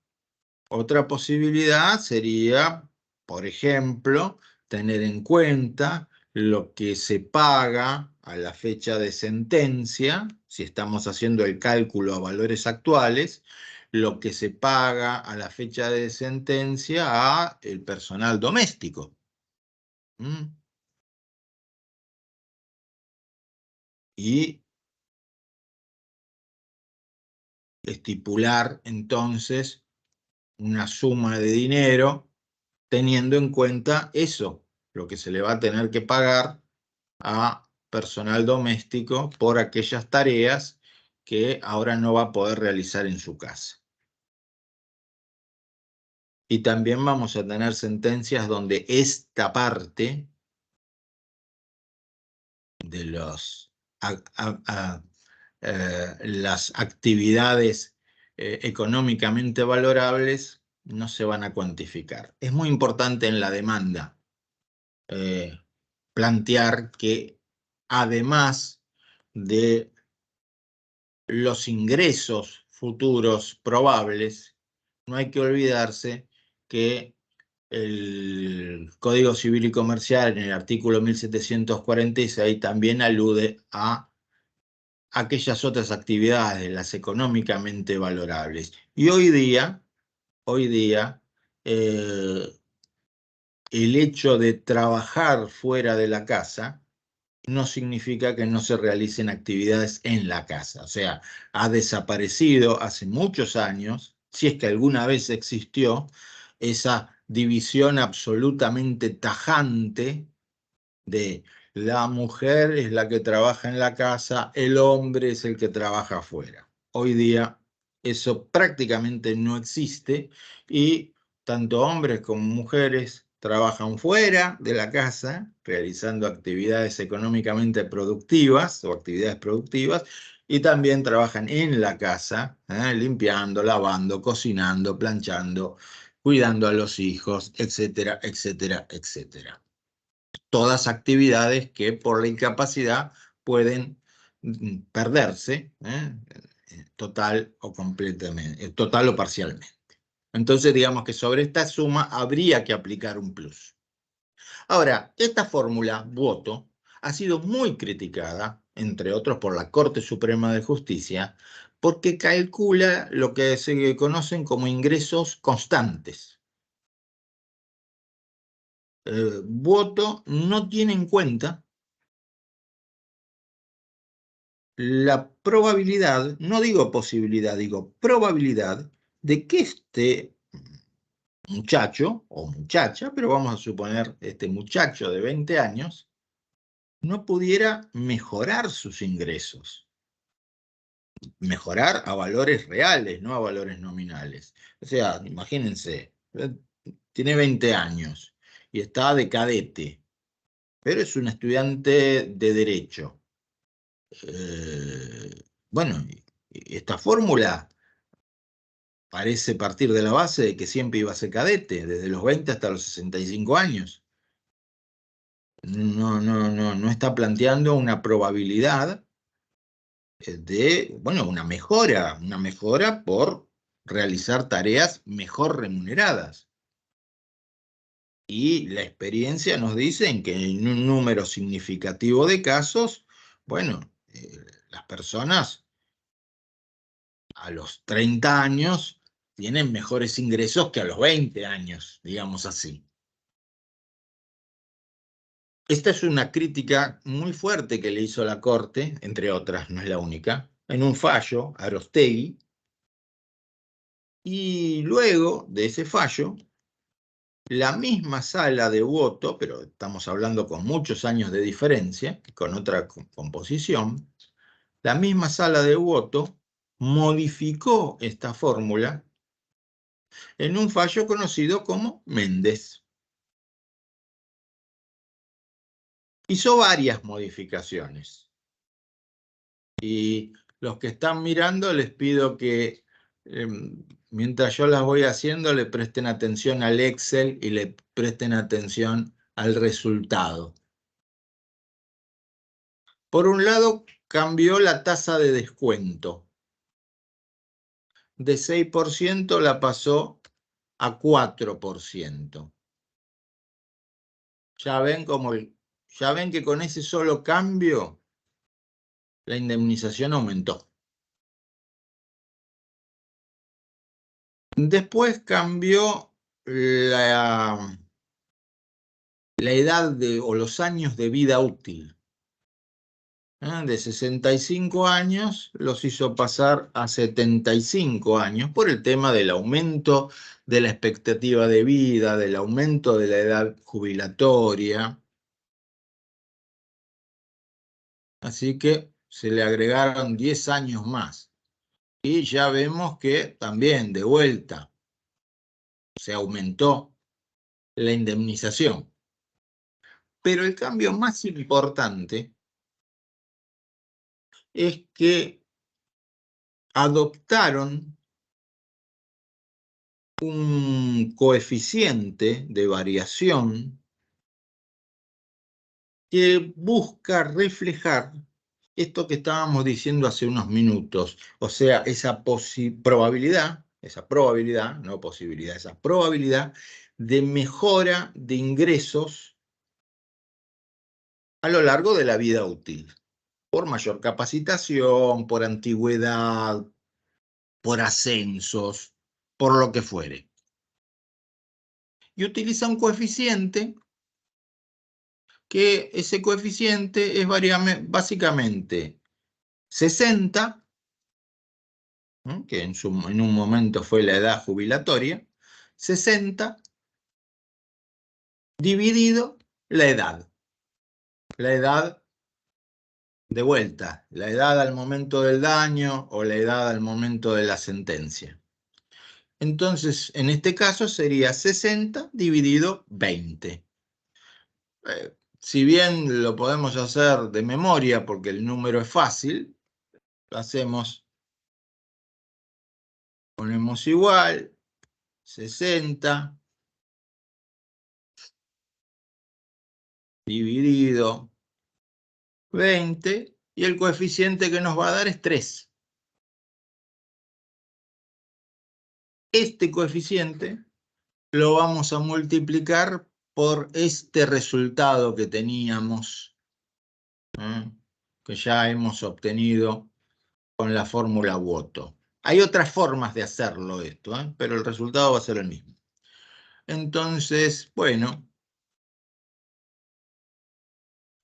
Otra posibilidad sería, por ejemplo, tener en cuenta lo que se paga a la fecha de sentencia, si estamos haciendo el cálculo a valores actuales, lo que se paga a la fecha de sentencia a el personal doméstico. Y estipular entonces una suma de dinero teniendo en cuenta eso, lo que se le va a tener que pagar a personal doméstico por aquellas tareas que ahora no va a poder realizar en su casa. Y también vamos a tener sentencias donde esta parte de las actividades económicamente valorables no se van a cuantificar. Es muy importante en la demanda plantear que además de los ingresos futuros probables, no hay que olvidarse que el Código Civil y Comercial en el artículo 1746 también alude a aquellas otras actividades, las económicamente valorables. Y hoy día, el hecho de trabajar fuera de la casa no significa que no se realicen actividades en la casa. O sea, ha desaparecido hace muchos años, si es que alguna vez existió, esa división absolutamente tajante de la mujer es la que trabaja en la casa, el hombre es el que trabaja afuera. Hoy día eso prácticamente no existe y tanto hombres como mujeres trabajan fuera de la casa, realizando actividades económicamente productivas o actividades productivas, y también trabajan en la casa, limpiando, lavando, cocinando, planchando, cuidando a los hijos, etcétera, etcétera, etcétera. Todas actividades que por la incapacidad pueden perderse, total o completamente, total o parcialmente. Entonces, digamos que sobre esta suma habría que aplicar un plus. Ahora, esta fórmula, voto, ha sido muy criticada, entre otros por la Corte Suprema de Justicia, porque calcula lo que se conocen como ingresos constantes. Voto no tiene en cuenta la probabilidad, no digo posibilidad, digo probabilidad de que este muchacho o muchacha, pero vamos a suponer este muchacho de 20 años, no pudiera mejorar sus ingresos. Mejorar a valores reales, no a valores nominales. O sea, imagínense, tiene 20 años y está de cadete, pero es un estudiante de derecho. Bueno, esta fórmula parece partir de la base de que siempre iba a ser cadete, desde los 20 hasta los 65 años. No está planteando una probabilidad de, bueno, una mejora por realizar tareas mejor remuneradas. Y la experiencia nos dice que en un número significativo de casos, bueno, las personas a los 30 años tienen mejores ingresos que a los 20 años, digamos así. Esta es una crítica muy fuerte que le hizo la Corte, entre otras, no es la única, en un fallo, Aróstegui, y luego de ese fallo, la misma sala de voto, pero estamos hablando con muchos años de diferencia, con otra composición, la misma sala de voto modificó esta fórmula en un fallo conocido como Méndez. Hizo varias modificaciones. Y los que están mirando les pido que mientras yo las voy haciendo le presten atención al Excel y le presten atención al resultado. Por un lado, cambió la tasa de descuento. De 6% la pasó a 4%. Ya ven que con ese solo cambio la indemnización aumentó. Después cambió la edad o los años de vida útil. De 65 años los hizo pasar a 75 años por el tema del aumento de la expectativa de vida, del aumento de la edad jubilatoria. Así que se le agregaron 10 años más. Y ya vemos que también de vuelta se aumentó la indemnización. Pero el cambio más importante es que adoptaron un coeficiente de variación que busca reflejar esto que estábamos diciendo hace unos minutos, o sea, esa probabilidad, no posibilidad, esa probabilidad de mejora de ingresos a lo largo de la vida útil. por mayor capacitación, por antigüedad, por ascensos, por lo que fuere. Y utiliza un coeficiente que ese coeficiente es básicamente 60, que en un momento fue la edad jubilatoria, 60 dividido la edad. La edad de vuelta, la edad al momento del daño o la edad al momento de la sentencia. Entonces, en este caso sería 60 dividido 20. Si bien lo podemos hacer de memoria porque el número es fácil, lo hacemos, ponemos igual, 60 dividido 20 y el coeficiente que nos va a dar es 3. Este coeficiente lo vamos a multiplicar por este resultado que teníamos, que ya hemos obtenido con la fórmula Woto. Hay otras formas de hacerlo esto, pero el resultado va a ser el mismo. Entonces, bueno,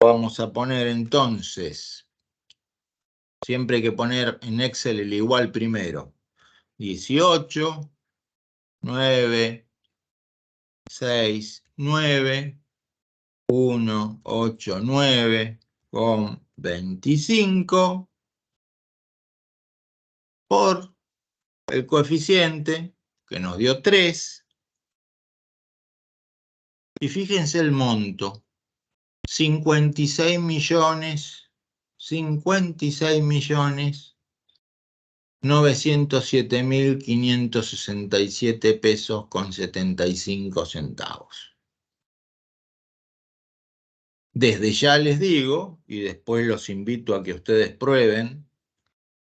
vamos a poner entonces, siempre hay que poner en Excel el igual primero. 18, 9, 6, 9, 1, 8, 9, con 25 por el coeficiente que nos dio 3. Y fíjense el monto, 56.907.567 pesos con 75 centavos. Desde ya les digo, y después los invito a que ustedes prueben,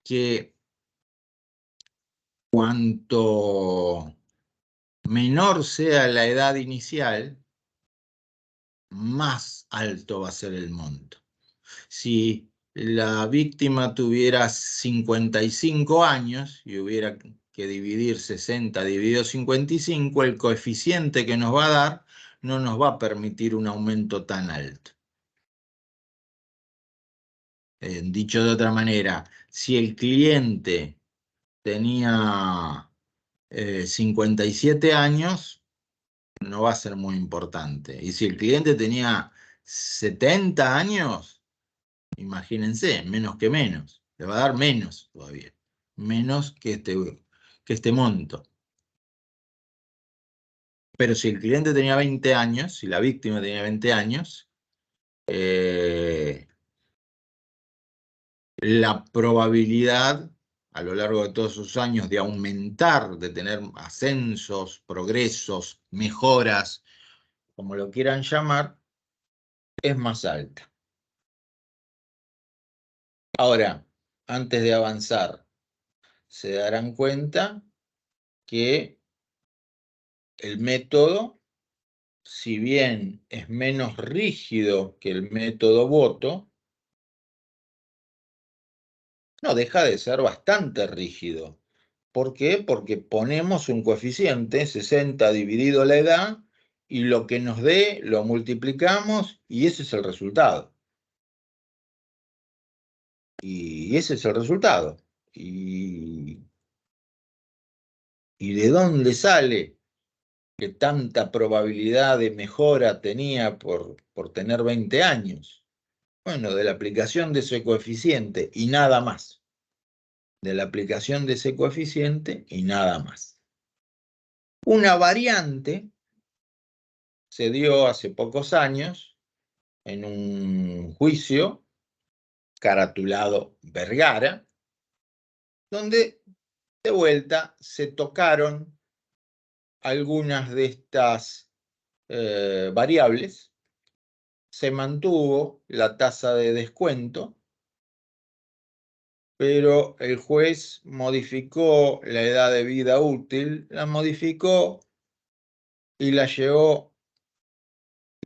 que cuanto menor sea la edad inicial, más alto va a ser el monto. Si la víctima tuviera 55 años y hubiera que dividir 60 dividido 55, el coeficiente que nos va a dar no nos va a permitir un aumento tan alto. Dicho de otra manera, si el cliente tenía 57 años, no va a ser muy importante. Y si el cliente tenía 70 años, imagínense, menos que menos. Le va a dar menos todavía. Menos que este monto. Pero si el cliente tenía 20 años, si la víctima tenía 20 años, la probabilidad a lo largo de todos sus años de aumentar, de tener ascensos, progresos, mejoras, como lo quieran llamar, es más alta. Ahora, antes de avanzar, se darán cuenta que el método, si bien es menos rígido que el método Woto, no deja de ser bastante rígido. ¿Por qué? Porque ponemos un coeficiente, 60 dividido la edad, y lo que nos dé lo multiplicamos y ese es el resultado. Y ese es el resultado. ¿Y de dónde sale que tanta probabilidad de mejora tenía por tener 20 años? Bueno, de la aplicación de ese coeficiente y nada más. De la aplicación de ese coeficiente y nada más. Una variante se dio hace pocos años en un juicio caratulado Vergara, donde de vuelta se tocaron algunas de estas variables, se mantuvo la tasa de descuento, pero el juez modificó la edad de vida útil, la modificó y la llevó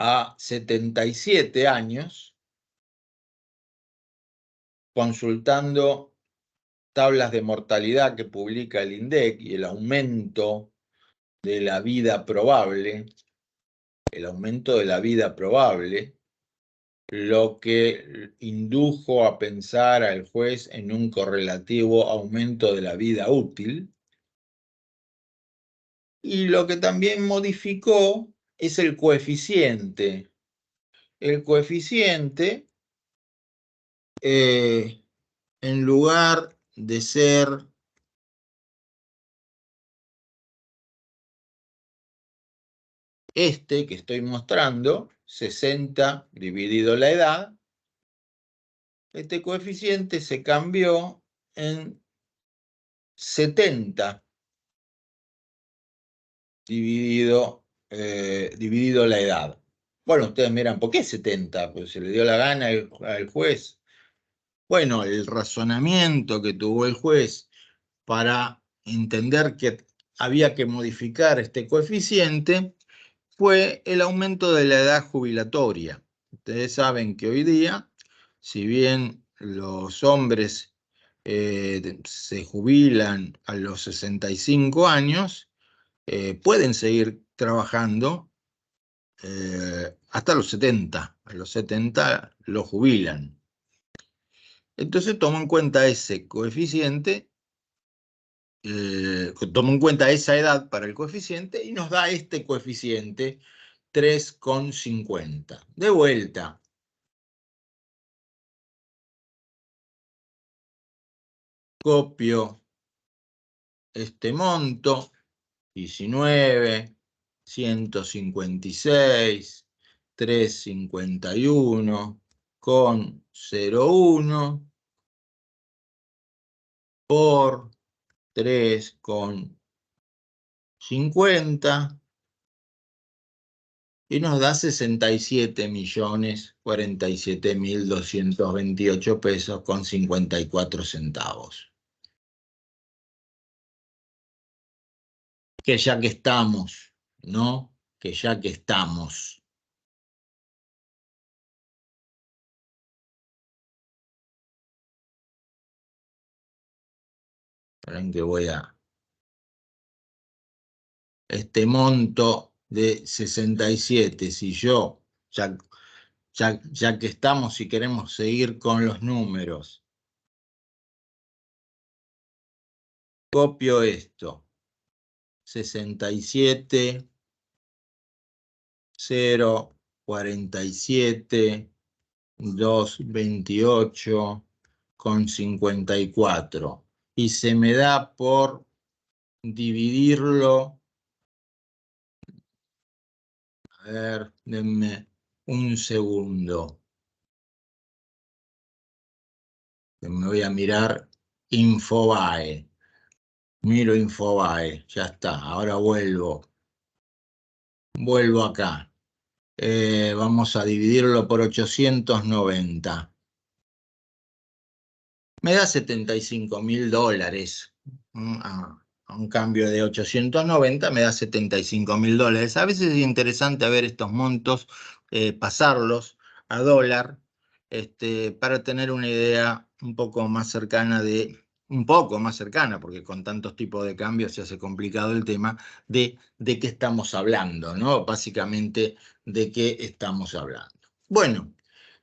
a 77 años, consultando tablas de mortalidad que publica el INDEC y el aumento de la vida probable, lo que indujo a pensar al juez en un correlativo aumento de la vida útil. Y lo que también modificó es el coeficiente. El coeficiente, en lugar de ser este que estoy mostrando, 60 dividido la edad, este coeficiente se cambió en 70 dividido la edad. Bueno, ustedes miran, ¿por qué 70? Pues se le dio la gana al juez. Bueno, el razonamiento que tuvo el juez para entender que había que modificar este coeficiente fue el aumento de la edad jubilatoria. Ustedes saben que hoy día, si bien los hombres se jubilan a los 65 años, pueden seguir trabajando hasta los 70. A los 70 lo jubilan. Entonces toma en cuenta ese coeficiente, toma en cuenta esa edad para el coeficiente y nos da este coeficiente 3,50. De vuelta. Copio este monto, 19, 156, 351,01 por 3,50 y nos da 67.047.228 pesos con 54 centavos. Que ya que estamos, ¿no? Que ya que estamos. Esperen que voy a... Este monto de 67, si yo, ya que estamos, si queremos seguir con los números, copio esto, 67, 0, 47, 228 con 54 y se me da por dividirlo. A ver, denme un segundo. Me voy a mirar Infobae. Miro Infobae, ya está. Ahora vuelvo. Vuelvo acá. Vamos a dividirlo por 890. Me da $75.000. A un cambio de 890 me da $75.000. A veces es interesante ver estos montos, pasarlos a dólar, para tener una idea un poco más cercana, porque con tantos tipos de cambios se hace complicado el tema de qué estamos hablando, ¿no? Básicamente, de qué estamos hablando. Bueno,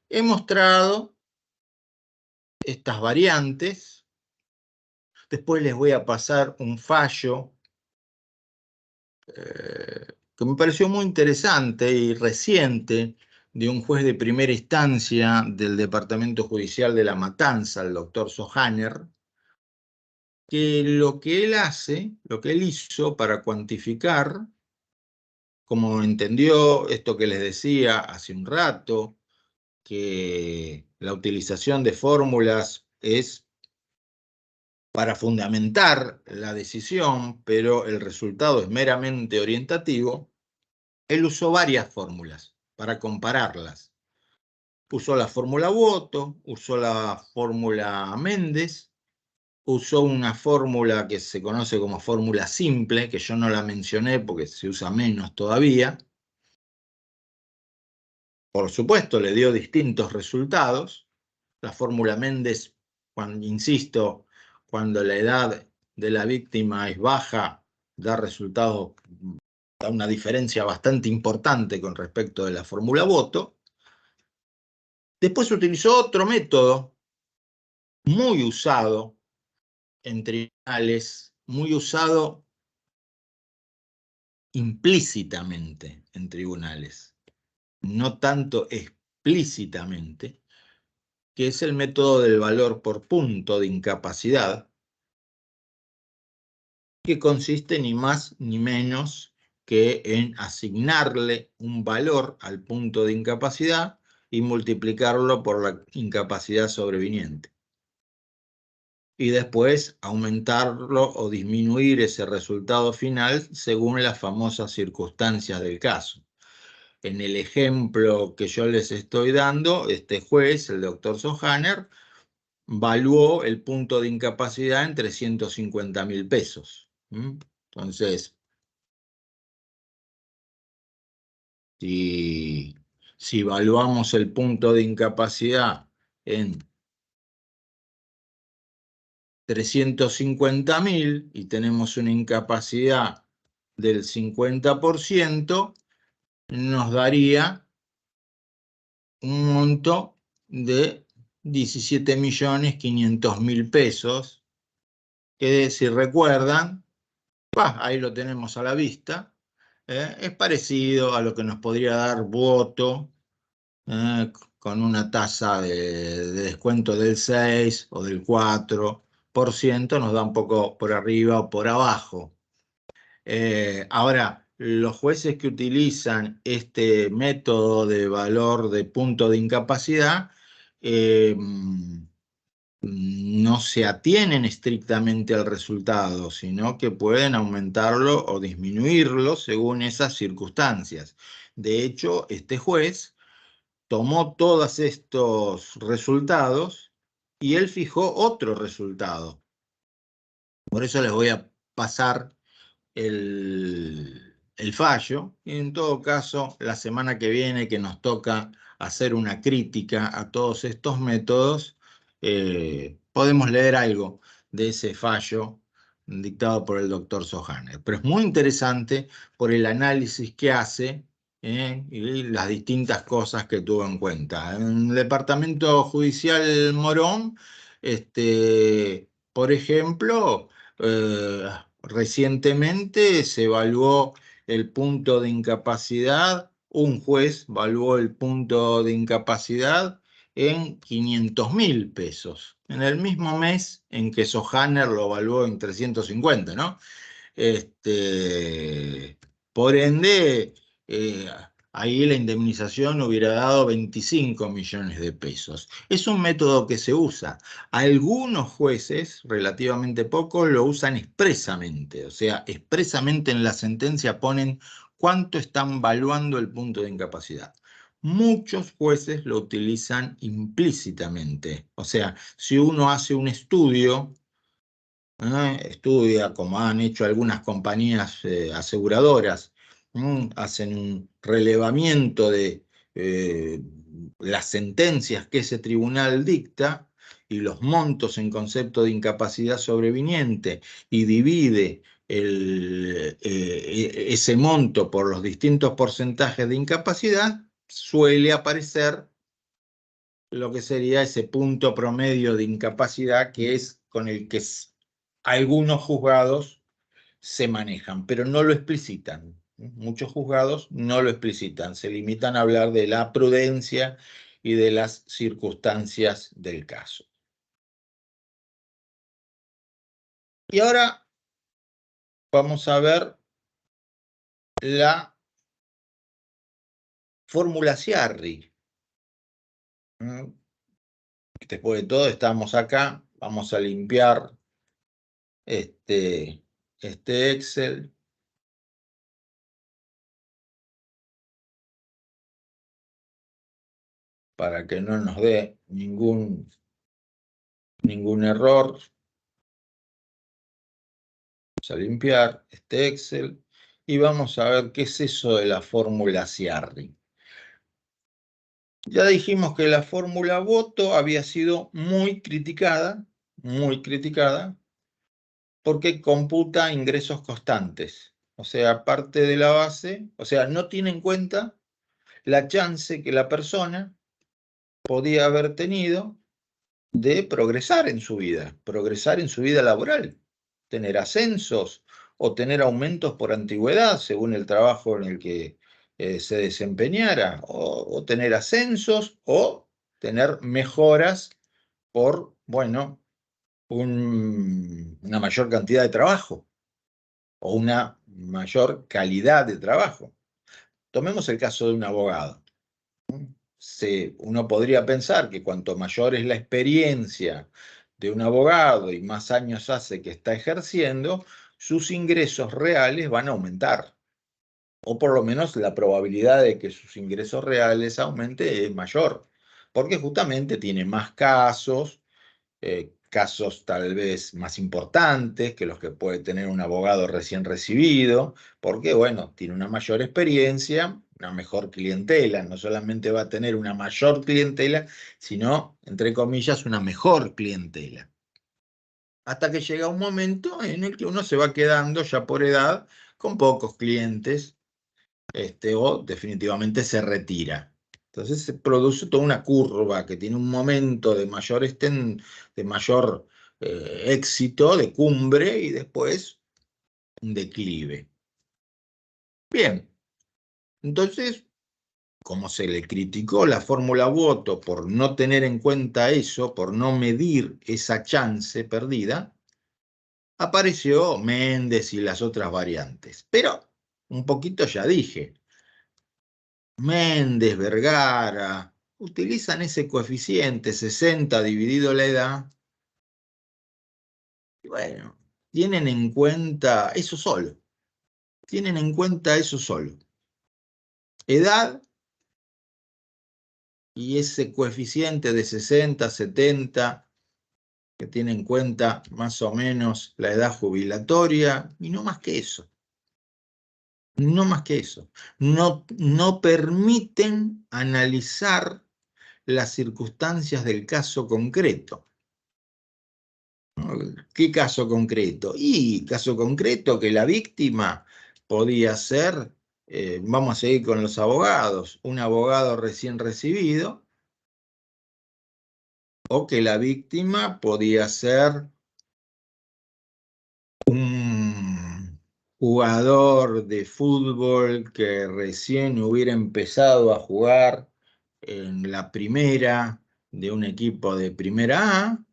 he mostrado estas variantes. Después les voy a pasar un fallo que me pareció muy interesante y reciente de un juez de primera instancia del Departamento Judicial de La Matanza, el doctor Sohaner, que lo que él hizo para cuantificar, como entendió esto que les decía hace un rato, que la utilización de fórmulas es para fundamentar la decisión, pero el resultado es meramente orientativo. Él usó varias fórmulas para compararlas. Usó la fórmula Woto, usó la fórmula Méndez, usó una fórmula que se conoce como fórmula simple, que yo no la mencioné porque se usa menos todavía. Por supuesto, le dio distintos resultados. La fórmula Méndez insisto, cuando la edad de la víctima es baja, da resultados, da una diferencia bastante importante con respecto de la fórmula voto. Después utilizó otro método muy usado en tribunales, muy usado implícitamente en tribunales, no tanto explícitamente, que es el método del valor por punto de incapacidad, que consiste ni más ni menos que en asignarle un valor al punto de incapacidad y multiplicarlo por la incapacidad sobreviniente. Y después aumentarlo o disminuir ese resultado final según las famosas circunstancias del caso. En el ejemplo que yo les estoy dando, este juez, el doctor Sohaner, valuó el punto de incapacidad en 350.000 pesos. Entonces, si evaluamos el punto de incapacidad en 350.000 y tenemos una incapacidad del 50%, nos daría un monto de 17.500.000 pesos, que si recuerdan, ahí lo tenemos a la vista, es parecido a lo que nos podría dar voto, con una tasa de descuento del 6 o del 4%, nos da un poco por arriba o por abajo. Ahora, los jueces que utilizan este método de valor de punto de incapacidad no se atienen estrictamente al resultado, sino que pueden aumentarlo o disminuirlo según esas circunstancias. De hecho, este juez tomó todos estos resultados y él fijó otro resultado. Por eso les voy a pasar el fallo, y en todo caso, la semana que viene que nos toca hacer una crítica a todos estos métodos, podemos leer algo de ese fallo dictado por el doctor Sohaner. Pero es muy interesante por el análisis que hace y las distintas cosas que tuvo en cuenta. En el Departamento Judicial Morón, por ejemplo, recientemente se evaluó el punto de incapacidad, un juez evaluó el punto de incapacidad en 500.000 pesos, en el mismo mes en que Sohaner lo evaluó en 350, ¿no? Por ende, ahí la indemnización hubiera dado 25 millones de pesos. Es un método que se usa. Algunos jueces, relativamente pocos, lo usan expresamente, o sea, expresamente en la sentencia ponen cuánto están valuando el punto de incapacidad. Muchos jueces lo utilizan implícitamente, o sea, si uno hace un estudio, estudia, como han hecho algunas compañías aseguradoras, hacen un relevamiento de las sentencias que ese tribunal dicta y los montos en concepto de incapacidad sobreviniente y divide ese monto por los distintos porcentajes de incapacidad, suele aparecer lo que sería ese punto promedio de incapacidad que es con el que algunos juzgados se manejan, pero no lo explicitan. Muchos juzgados no lo explicitan, se limitan a hablar de la prudencia y de las circunstancias del caso. Y ahora vamos a ver la fórmula Ciarri. Después de todo, estamos acá, vamos a limpiar este Excel. Para que no nos dé ningún error. Vamos a limpiar este Excel y vamos a ver qué es eso de la fórmula Ciarri. Ya dijimos que la fórmula voto había sido muy criticada muy criticada, porque computa ingresos constantes. O sea, parte de la base, o sea, no tiene en cuenta la chance que la persona podía haber tenido de progresar en su vida laboral, tener ascensos o tener aumentos por antigüedad según el trabajo en el que se desempeñara, o tener ascensos o tener mejoras por, bueno, una mayor cantidad de trabajo o una mayor calidad de trabajo. Tomemos el caso de un abogado. Uno podría pensar que cuanto mayor es la experiencia de un abogado y más años hace que está ejerciendo, sus ingresos reales van a aumentar. O por lo menos la probabilidad de que sus ingresos reales aumente es mayor, porque justamente tiene más casos, casos tal vez más importantes que los que puede tener un abogado recién recibido, porque bueno, tiene una mayor experiencia, una mejor clientela, no solamente va a tener una mayor clientela, sino, entre comillas, una mejor clientela. Hasta que llega un momento en el que uno se va quedando ya por edad con pocos clientes, o definitivamente se retira. Entonces se produce toda una curva que tiene un momento de mayor, de mayor éxito, de cumbre, y después un declive. Bien, entonces, como se le criticó la fórmula voto por no tener en cuenta eso, por no medir esa chance perdida, apareció Méndez y las otras variantes. Pero un poquito ya dije, Méndez, Vergara, utilizan ese coeficiente 60 dividido la edad, y bueno, tienen en cuenta eso solo, tienen en cuenta eso solo. Edad y ese coeficiente de 60, 70, que tiene en cuenta más o menos la edad jubilatoria, y no más que eso. No más que eso. No permiten analizar las circunstancias del caso concreto. ¿Qué caso concreto? Y caso concreto que la víctima podía ser, vamos a seguir con los abogados, un abogado recién recibido, o que la víctima podía ser un jugador de fútbol que recién hubiera empezado a jugar en la primera de un equipo de primera A,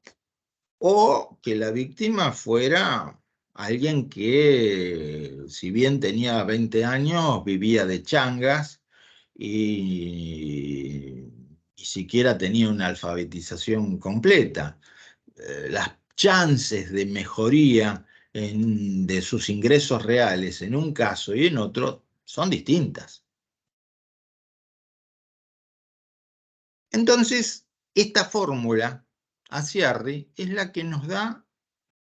o que la víctima fuera alguien que, si bien tenía 20 años, vivía de changas y ni siquiera tenía una alfabetización completa. Las chances de mejoría de sus ingresos reales en un caso y en otro son distintas. Entonces, esta fórmula, Aciarri, es la que nos da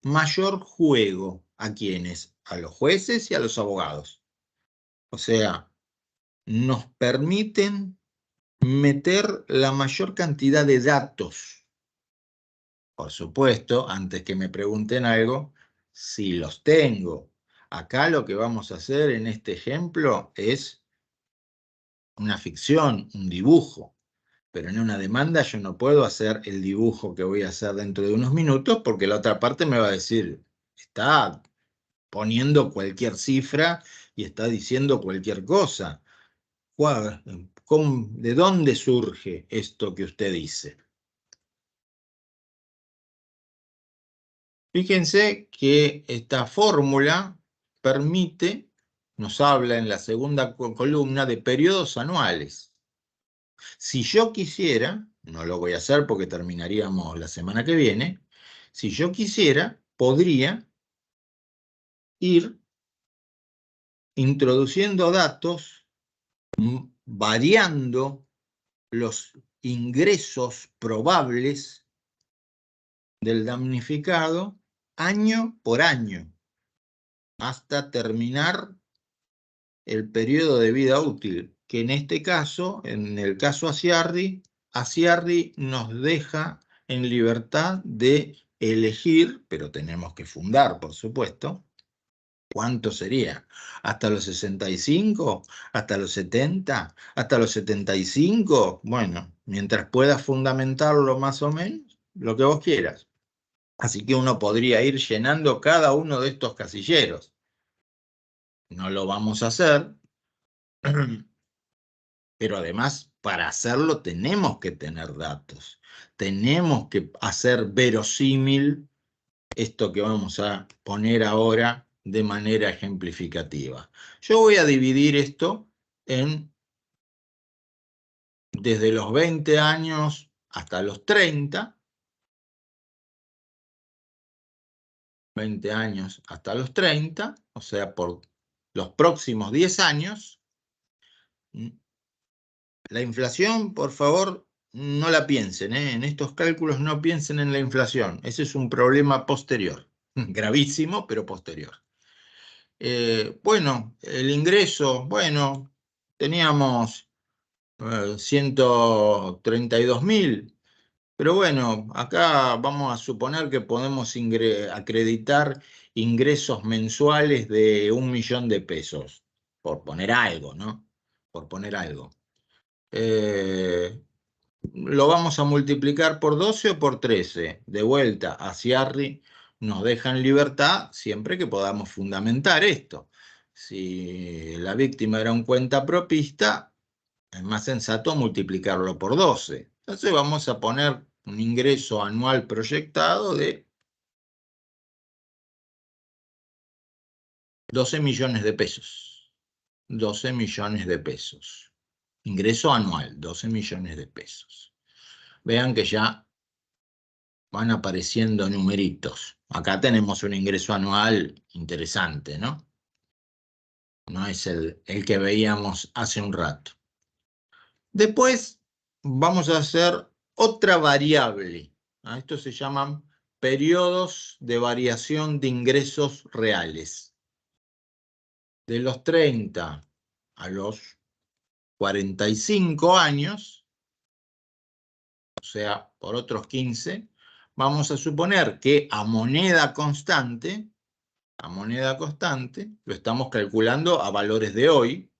mayor juego. ¿A quiénes? A los jueces y a los abogados. O sea, nos permiten meter la mayor cantidad de datos. Por supuesto, antes que me pregunten algo, si los tengo. Acá lo que vamos a hacer en este ejemplo es una ficción, un dibujo. Pero en una demanda yo no puedo hacer el dibujo que voy a hacer dentro de unos minutos, porque la otra parte me va a decir, está poniendo cualquier cifra y está diciendo cualquier cosa. ¿De dónde surge esto que usted dice? Fíjense que esta fórmula permite, nos habla en la segunda columna de periodos anuales. Si yo quisiera, no lo voy a hacer porque terminaríamos la semana que viene, si yo quisiera, podría ir introduciendo datos, variando los ingresos probables del damnificado año por año, hasta terminar el periodo de vida útil, que en este caso, en el caso Aciarri nos deja en libertad de elegir, pero tenemos que fundar, por supuesto, ¿cuánto sería? ¿Hasta los 65? ¿Hasta los 70? ¿Hasta los 75? Bueno, mientras puedas fundamentarlo más o menos, lo que vos quieras. Así que uno podría ir llenando cada uno de estos casilleros. No lo vamos a hacer, pero además para hacerlo tenemos que tener datos. Tenemos que hacer verosímil esto que vamos a poner ahora de manera ejemplificativa. Yo voy a dividir esto en desde los 20 años hasta los 30, 20 años hasta los 30, o sea, por los próximos 10 años. La inflación, por favor, no la piensen, ¿eh? En estos cálculos no piensen en la inflación. Ese es un problema posterior, gravísimo, pero posterior. Bueno, el ingreso, bueno, teníamos 132.000, pero bueno, acá vamos a suponer que podemos acreditar ingresos mensuales de 1.000.000 de pesos, por poner algo, ¿no? Por poner algo. Lo vamos a multiplicar por 12 o por 13. De vuelta, a Ciarri nos dejan libertad siempre que podamos fundamentar esto. Si la víctima era un cuentapropista, es más sensato multiplicarlo por 12. Entonces vamos a poner un ingreso anual proyectado de 12 millones de pesos. 12 millones de pesos. Ingreso anual, 12 millones de pesos. Vean que ya van apareciendo numeritos. Acá tenemos un ingreso anual interesante, ¿no? No es el que veíamos hace un rato. Después vamos a hacer otra variable. Esto se llaman periodos de variación de ingresos reales. De los 30 a los 45 años, o sea, por otros 15, vamos a suponer que a moneda constante, lo estamos calculando a valores de hoy,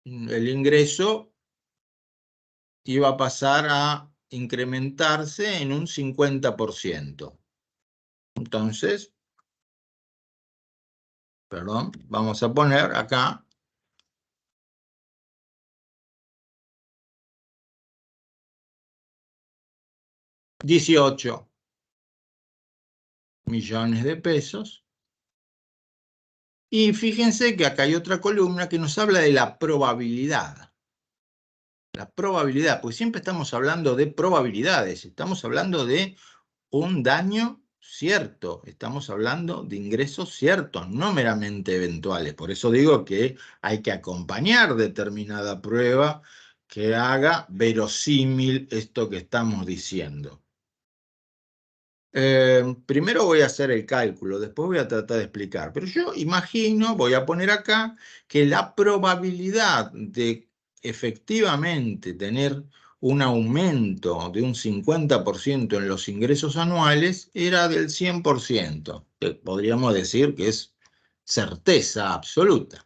el ingreso iba a pasar a incrementarse en un 50%. Entonces, perdón, vamos a poner acá $18 millones de pesos. Y fíjense que acá hay otra columna que nos habla de la probabilidad. La probabilidad, pues siempre estamos hablando de probabilidades, estamos hablando de un daño cierto, estamos hablando de ingresos ciertos, no meramente eventuales. Por eso digo que hay que acompañar determinada prueba que haga verosímil esto que estamos diciendo. Primero voy a hacer el cálculo, después voy a tratar de explicar, pero yo imagino, voy a poner acá, que la probabilidad de efectivamente tener un aumento de un 50% en los ingresos anuales era del 100%. Podríamos decir que es certeza absoluta.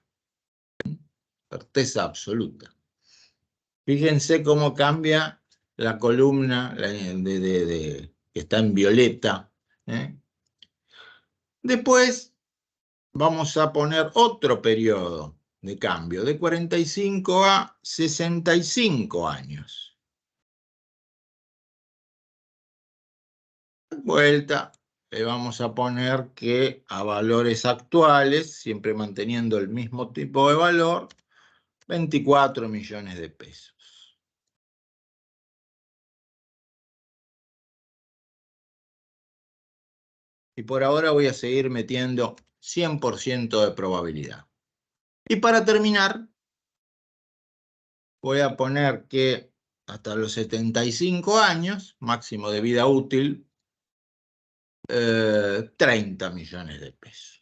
Certeza absoluta. Fíjense cómo cambia la columna que está en violeta. Después vamos a poner otro periodo de cambio, de 45 a 65 años. Vuelta, le vamos a poner que a valores actuales, siempre manteniendo el mismo tipo de valor, 24 millones de pesos. Y por ahora voy a seguir metiendo 100% de probabilidad. Y para terminar, voy a poner que hasta los 75 años, máximo de vida útil, 30 millones de pesos.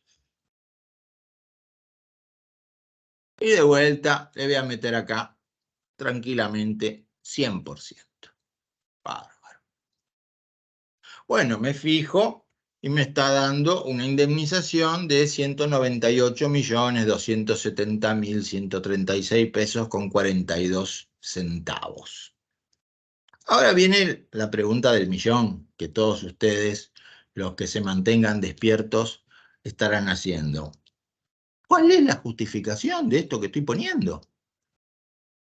Y de vuelta le voy a meter acá tranquilamente 100%. Bárbaro. Bueno, me fijo y me está dando una indemnización de 198.270.136 pesos con 42 centavos. Ahora viene la pregunta del millón, que todos ustedes, los que se mantengan despiertos, estarán haciendo. ¿Cuál es la justificación de esto que estoy poniendo?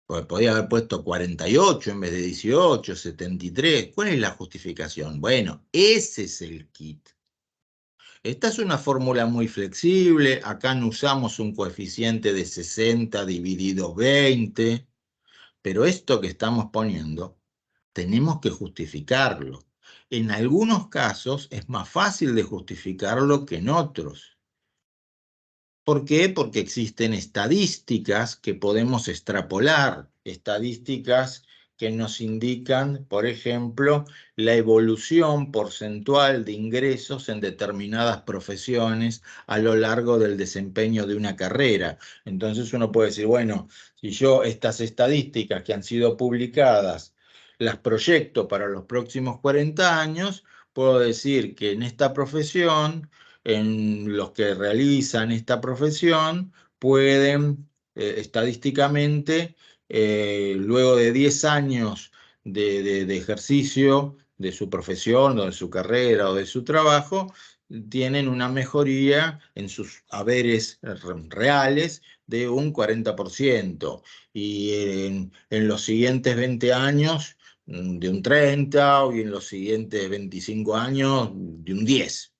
Pues podía haber puesto 48 en vez de 18, 73. ¿Cuál es la justificación? Bueno, ese es el kit. Esta es una fórmula muy flexible. Acá no usamos un coeficiente de 60 dividido 20. Pero esto que estamos poniendo, tenemos que justificarlo. En algunos casos es más fácil de justificarlo que en otros. ¿Por qué? Porque existen estadísticas que podemos extrapolar, estadísticas que nos indican, por ejemplo, la evolución porcentual de ingresos en determinadas profesiones a lo largo del desempeño de una carrera. Entonces uno puede decir, bueno, si yo estas estadísticas que han sido publicadas las proyecto para los próximos 40 años, puedo decir que en esta profesión en los que realizan esta profesión pueden estadísticamente, luego de 10 años de ejercicio de su profesión o de su carrera o de su trabajo, tienen una mejoría en sus haberes reales de un 40%, y en los siguientes 20 años de un 30%, y en los siguientes 25 años de un 10%.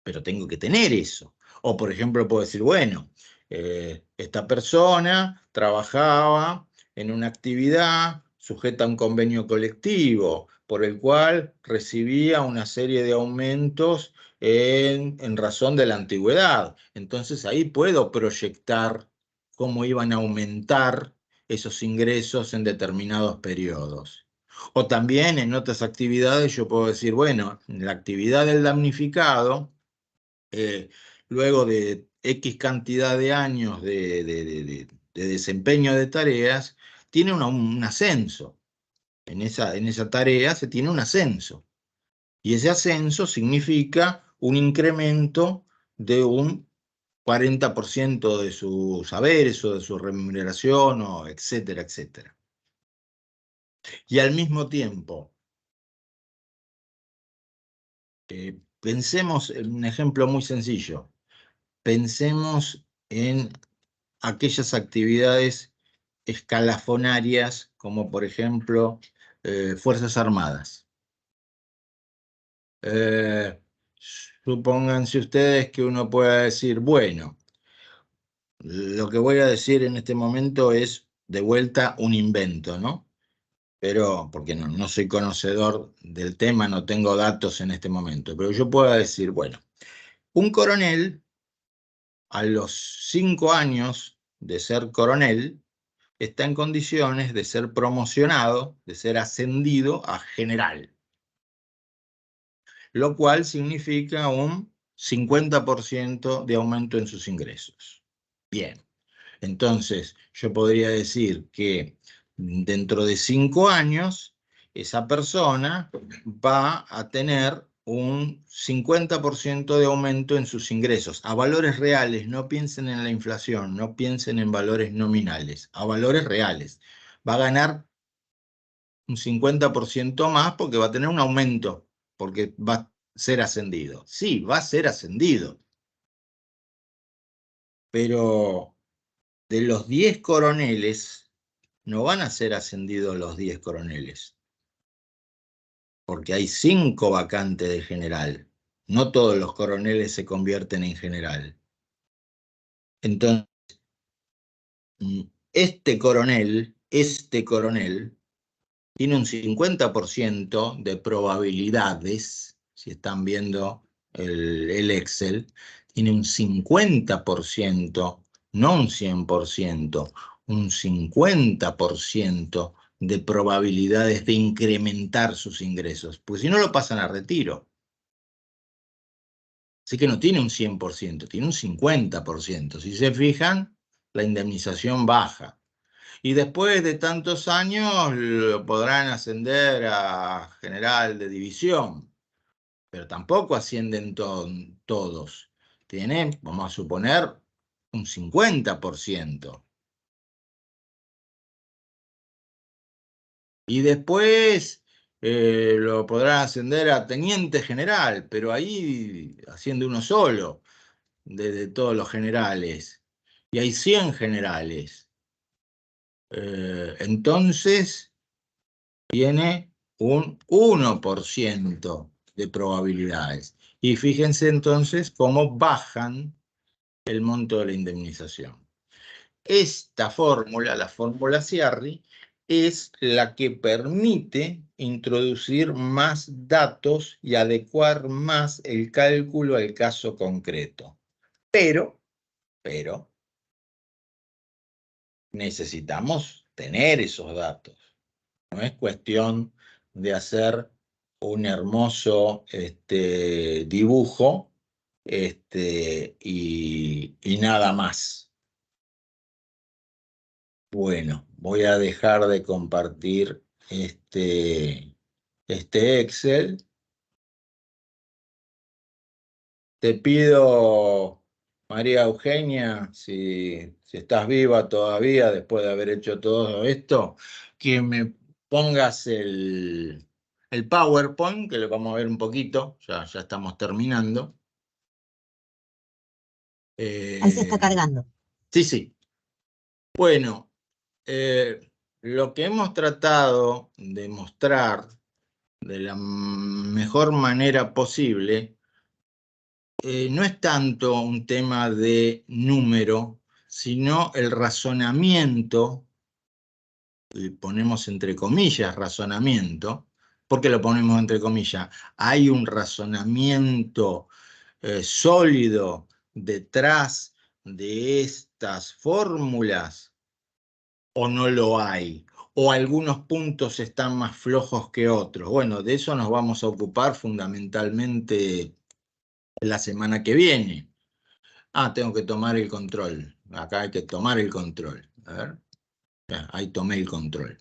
Pero tengo que tener eso. O, por ejemplo, puedo decir, bueno, esta persona trabajaba en una actividad sujeta a un convenio colectivo, por el cual recibía una serie de aumentos en razón de la antigüedad. Entonces ahí puedo proyectar cómo iban a aumentar esos ingresos en determinados periodos. O también en otras actividades yo puedo decir, bueno, la actividad del damnificado, luego de X cantidad de años de desempeño de tareas, tiene un ascenso. En esa tarea se tiene un ascenso. Y ese ascenso significa un incremento de un 40% de sus saberes o de su remuneración, o etcétera, etcétera. Y al mismo tiempo, pensemos en un ejemplo muy sencillo. Pensemos en aquellas actividades escalafonarias, como por ejemplo Fuerzas Armadas. Supónganse ustedes que uno pueda decir, bueno, lo que voy a decir en este momento es de vuelta un invento, ¿no? Pero, porque no soy conocedor del tema, no tengo datos en este momento, pero yo puedo decir, bueno, un coronel a los 5 años de ser coronel está en condiciones de ser promocionado, de ser ascendido a general, lo cual significa un 50% de aumento en sus ingresos. Bien, entonces yo podría decir que dentro de 5 años esa persona va a tener un 50% de aumento en sus ingresos, a valores reales. No piensen en la inflación, no piensen en valores nominales, a valores reales. Va a ganar un 50% más porque va a tener un aumento, porque va a ser ascendido. Sí, va a ser ascendido, pero de los 10 coroneles no van a ser ascendidos los 10 coroneles, porque hay 5 vacantes de general. No todos los coroneles se convierten en general. Entonces, este coronel tiene un 50% de probabilidades, si están viendo el Excel, tiene un 50%, no un 100%, un 50% de probabilidades de incrementar sus ingresos, pues si no lo pasan a retiro. Así que no tiene un 100%, tiene un 50%. Si se fijan, la indemnización baja. Y después de tantos años lo podrán ascender a general de división. pero tampoco ascienden todos. Tiene, vamos a suponer, un 50%. Y después lo podrán ascender a teniente general, pero ahí asciende uno solo de todos los generales. Y hay 100 generales. Entonces tiene un 1% de probabilidades. Y fíjense entonces cómo bajan el monto de la indemnización. Esta fórmula, la fórmula Ciarri, es la que permite introducir más datos y adecuar más el cálculo al caso concreto. Pero, necesitamos tener esos datos. No es cuestión de hacer un hermoso dibujo y nada más. Bueno, voy a dejar de compartir este Excel. Te pido, María Eugenia, si estás viva todavía después de haber hecho todo esto, que me pongas el PowerPoint, que lo vamos a ver un poquito, ya estamos terminando. Ahí se está cargando. Sí, sí. Bueno, lo que hemos tratado de mostrar de la mejor manera posible no es tanto un tema de número, sino el razonamiento, y ponemos entre comillas razonamiento. ¿Por qué lo ponemos entre comillas? Hay un razonamiento sólido detrás de estas fórmulas, o no lo hay, o algunos puntos están más flojos que otros. Bueno, de eso nos vamos a ocupar fundamentalmente la semana que viene. Tengo que tomar el control. Acá hay que tomar el control. A ver. Ya, ahí tomé el control.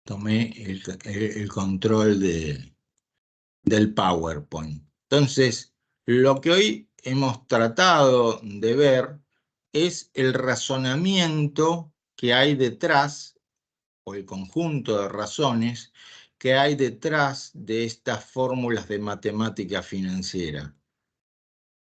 Tomé el control del PowerPoint. Entonces, lo que hoy hemos tratado de ver es el razonamiento que hay detrás, o el conjunto de razones que hay detrás de estas fórmulas de matemática financiera.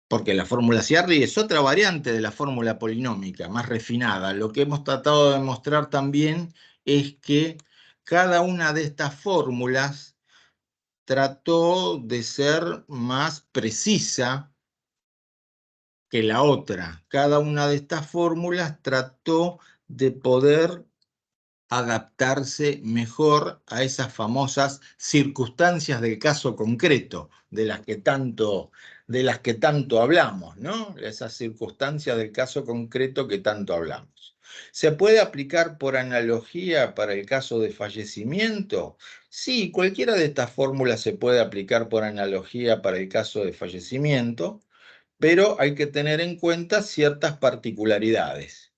Porque la fórmula Ciarri es otra variante de la fórmula polinómica, más refinada. Lo que hemos tratado de demostrar también es que cada una de estas fórmulas trató de ser más precisa que la otra. Cada una de estas fórmulas trató de poder adaptarse mejor a esas famosas circunstancias del caso concreto, de las que tanto hablamos, ¿no? Esas circunstancias del caso concreto que tanto hablamos. ¿Se puede aplicar por analogía para el caso de fallecimiento? Sí, cualquiera de estas fórmulas se puede aplicar por analogía para el caso de fallecimiento, pero hay que tener en cuenta ciertas particularidades.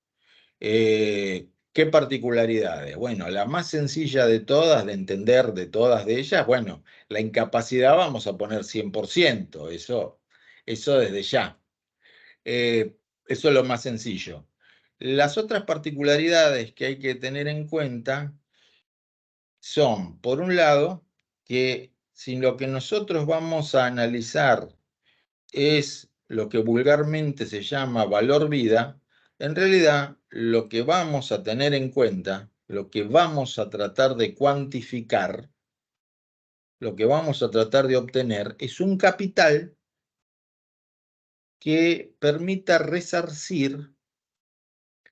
¿Qué particularidades? Bueno, la más sencilla de todas, de entender de todas de ellas, bueno, la incapacidad vamos a poner 100%, eso desde ya. Eso es lo más sencillo. Las otras particularidades que hay que tener en cuenta son, por un lado, que si lo que nosotros vamos a analizar es lo que vulgarmente se llama valor vida, en realidad lo que vamos a tener en cuenta, lo que vamos a tratar de cuantificar, lo que vamos a tratar de obtener es un capital que permita resarcir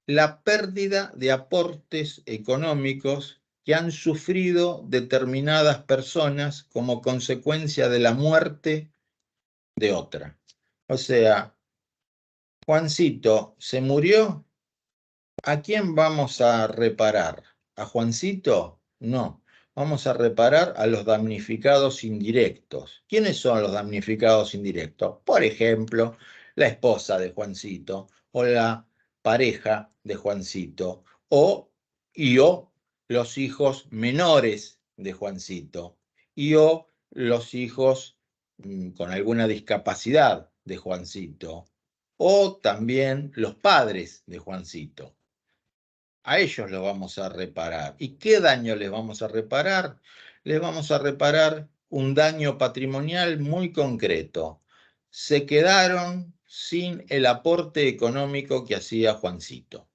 la pérdida de aportes económicos que han sufrido determinadas personas como consecuencia de la muerte de otra. O sea, Juancito se murió. ¿A quién vamos a reparar? ¿A Juancito? No. Vamos a reparar a los damnificados indirectos. ¿Quiénes son los damnificados indirectos? Por ejemplo, la esposa de Juancito o la pareja de Juancito o los hijos menores de Juancito. y o los hijos con alguna discapacidad de Juancito, o también los padres de Juancito. A ellos los vamos a reparar. ¿Y qué daño les vamos a reparar? Les vamos a reparar un daño patrimonial muy concreto. Se quedaron sin el aporte económico que hacía Juancito.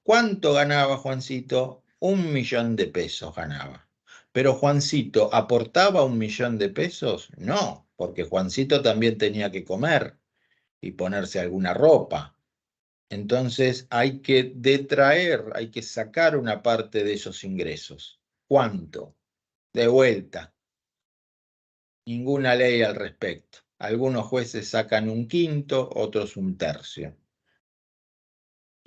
¿Cuánto ganaba Juancito? 1.000.000 de pesos ganaba. ¿Pero Juancito aportaba 1.000.000 de pesos? No, porque Juancito también tenía que comer y ponerse alguna ropa. Entonces hay que detraer, hay que sacar una parte de esos ingresos. ¿Cuánto? De vuelta, ninguna ley al respecto. Algunos jueces sacan 1/5, otros 1/3.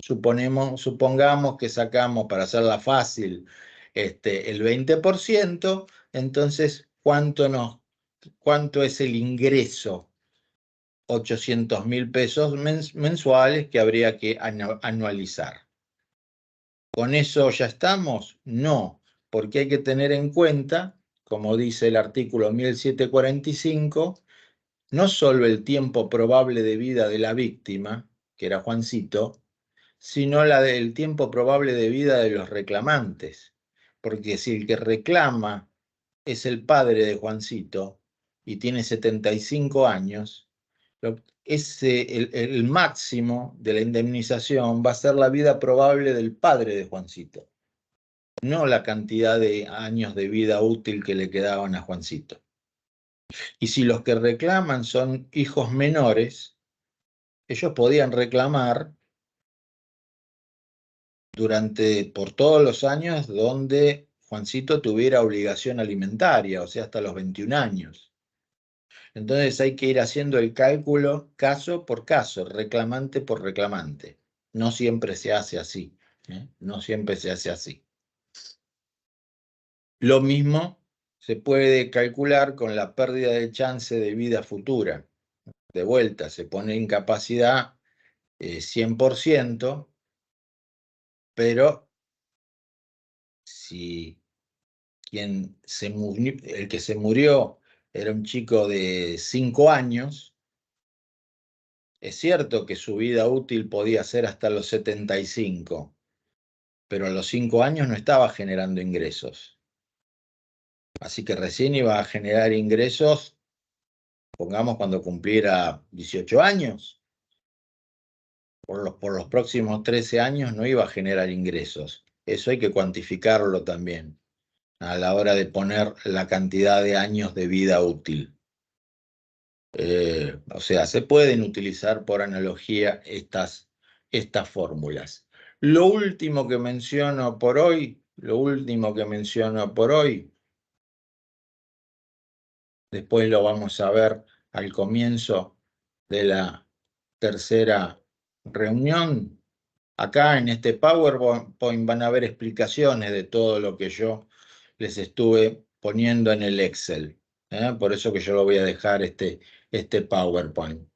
Supongamos que sacamos, para hacerla fácil, el 20%, entonces, ¿cuánto es el ingreso? 800.000 pesos mensuales que habría que anualizar. ¿Con eso ya estamos? No, porque hay que tener en cuenta, como dice el artículo 1745, no solo el tiempo probable de vida de la víctima, que era Juancito, sino el tiempo probable de vida de los reclamantes. Porque si el que reclama es el padre de Juancito y tiene 75 años, el máximo de la indemnización va a ser la vida probable del padre de Juancito, no la cantidad de años de vida útil que le quedaban a Juancito. Y si los que reclaman son hijos menores, ellos podían reclamar por todos los años donde Juancito tuviera obligación alimentaria, o sea, hasta los 21 años. Entonces hay que ir haciendo el cálculo caso por caso, reclamante por reclamante. No siempre se hace así, no siempre se hace así. Lo mismo se puede calcular con la pérdida de chance de vida futura. De vuelta, se pone incapacidad 100%, pero si el que se murió era un chico de 5 años, es cierto que su vida útil podía ser hasta los 75, pero a los 5 años no estaba generando ingresos. Así que recién iba a generar ingresos, pongamos, cuando cumpliera 18 años. Por los próximos 13 años no iba a generar ingresos. Eso hay que cuantificarlo también a la hora de poner la cantidad de años de vida útil. O sea, se pueden utilizar por analogía estas fórmulas. Lo último que menciono por hoy, después lo vamos a ver al comienzo de la tercera reunión. Acá en este PowerPoint van a ver explicaciones de todo lo que yo les estuve poniendo en el Excel. Por eso que yo lo voy a dejar este PowerPoint.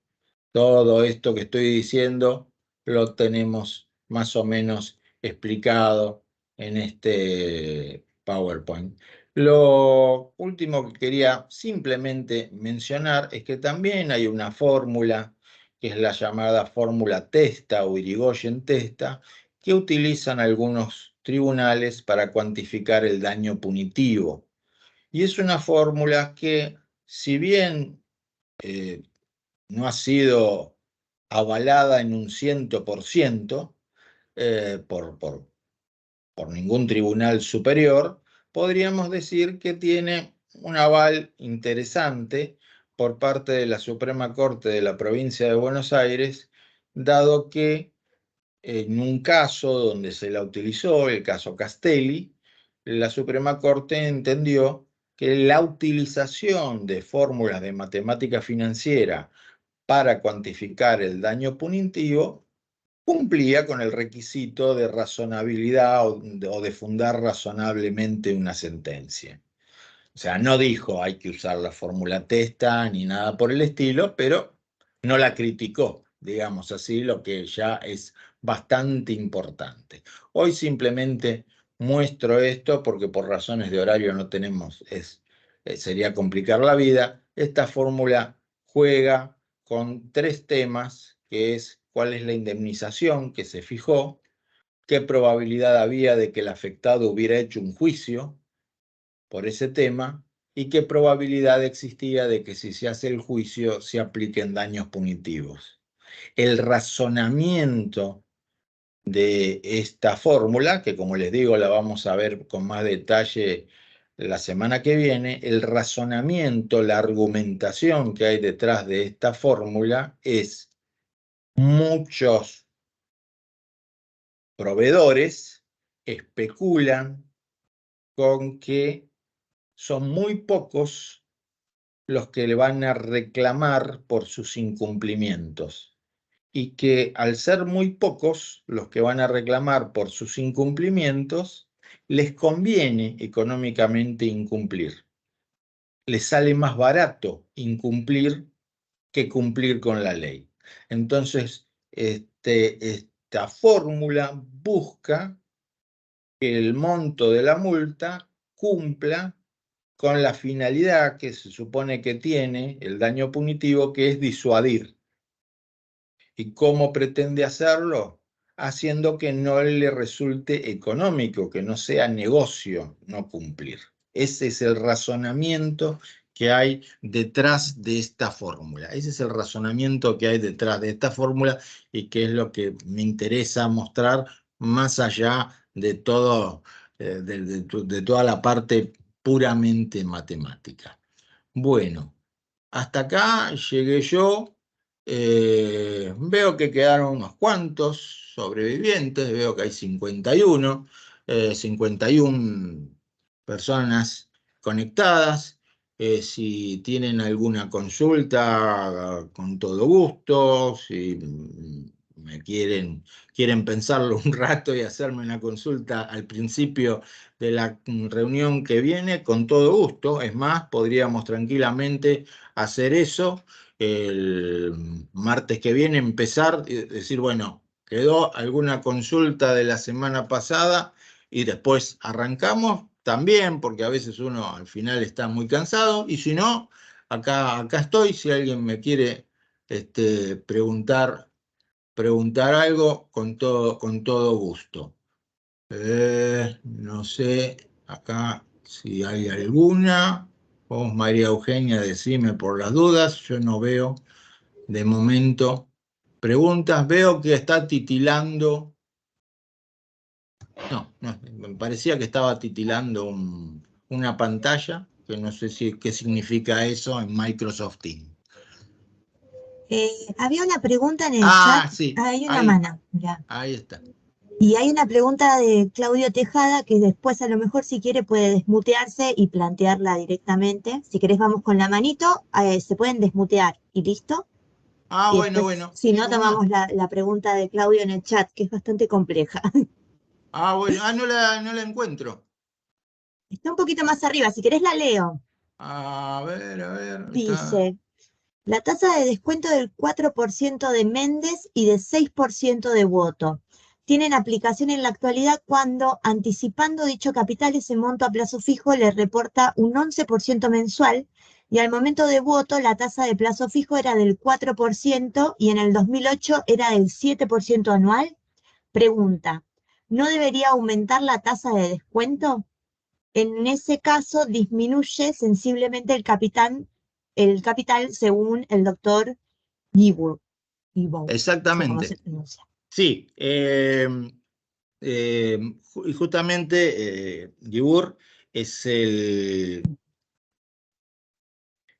Todo esto que estoy diciendo lo tenemos más o menos explicado en este PowerPoint. Lo último que quería simplemente mencionar es que también hay una fórmula, que es la llamada fórmula Testa o Irigoyen-Testa, que utilizan algunos tribunales para cuantificar el daño punitivo. Y es una fórmula que, si bien no ha sido avalada en un 100% por ningún tribunal superior, podríamos decir que tiene un aval interesante por parte de la Suprema Corte de la Provincia de Buenos Aires, dado que en un caso donde se la utilizó, el caso Castelli, la Suprema Corte entendió que la utilización de fórmulas de matemática financiera para cuantificar el daño punitivo cumplía con el requisito de razonabilidad o de fundar razonablemente una sentencia. O sea, no dijo hay que usar la fórmula Testa ni nada por el estilo, pero no la criticó, digamos así, lo que ya es bastante importante. Hoy simplemente muestro esto porque por razones de horario no tenemos sería complicar la vida. Esta fórmula juega con 3 temas, que es cuál es la indemnización que se fijó, qué probabilidad había de que el afectado hubiera hecho un juicio por ese tema y qué probabilidad existía de que si se hace el juicio se apliquen daños punitivos. El razonamiento de esta fórmula, que como les digo la vamos a ver con más detalle la semana que viene, el razonamiento, la argumentación que hay detrás de esta fórmula es: muchos proveedores especulan con que son muy pocos los que le van a reclamar por sus incumplimientos, y que al ser muy pocos los que van a reclamar por sus incumplimientos, les conviene económicamente incumplir. Les sale más barato incumplir que cumplir con la ley. Entonces, esta fórmula busca que el monto de la multa cumpla con la finalidad que se supone que tiene el daño punitivo, que es disuadir. ¿Y cómo pretende hacerlo? Haciendo que no le resulte económico, que no sea negocio no cumplir. Ese es el razonamiento que hay detrás de esta fórmula. Ese es el razonamiento que hay detrás de esta fórmula y que es lo que me interesa mostrar más allá de todo, de toda la parte puramente matemática. Bueno, hasta acá llegué yo. Veo que quedaron unos cuantos sobrevivientes, veo que hay 51 personas conectadas. Si tienen alguna consulta, con todo gusto. Si me quieren pensarlo un rato y hacerme una consulta al principio de la reunión que viene, con todo gusto. Es más, podríamos tranquilamente hacer eso el martes que viene, empezar y decir, bueno, quedó alguna consulta de la semana pasada y después arrancamos también, porque a veces uno al final está muy cansado, y si no, acá estoy, si alguien me quiere preguntar algo, con todo gusto. No sé acá si hay alguna. Vos, María Eugenia, decime por las dudas. Yo no veo de momento preguntas. Veo que está titilando. No, me parecía que estaba titilando una pantalla, que no sé qué significa eso en Microsoft Teams. Había una pregunta en el chat. Sí, Hay una mano, mirá. ahí está. Y hay una pregunta de Claudio Tejada que después a lo mejor si quiere puede desmutearse y plantearla directamente. Si querés vamos con la manito, se pueden desmutear y listo. Y Bueno, después, si no, tomamos la pregunta de Claudio en el chat, que es bastante compleja. Bueno, no la encuentro. Está un poquito más arriba, si querés la leo. A ver. Dice, la tasa de descuento del 4% de Méndez y de 6% de Voto tienen aplicación en la actualidad cuando, anticipando dicho capital, ese monto a plazo fijo le reporta un 11% mensual, y al momento de Voto la tasa de plazo fijo era del 4% y en el 2008 era del 7% anual. Pregunta, ¿no debería aumentar la tasa de descuento? En ese caso disminuye sensiblemente el capital según el doctor Guibourg. Exactamente. Sí, y justamente Guibourg es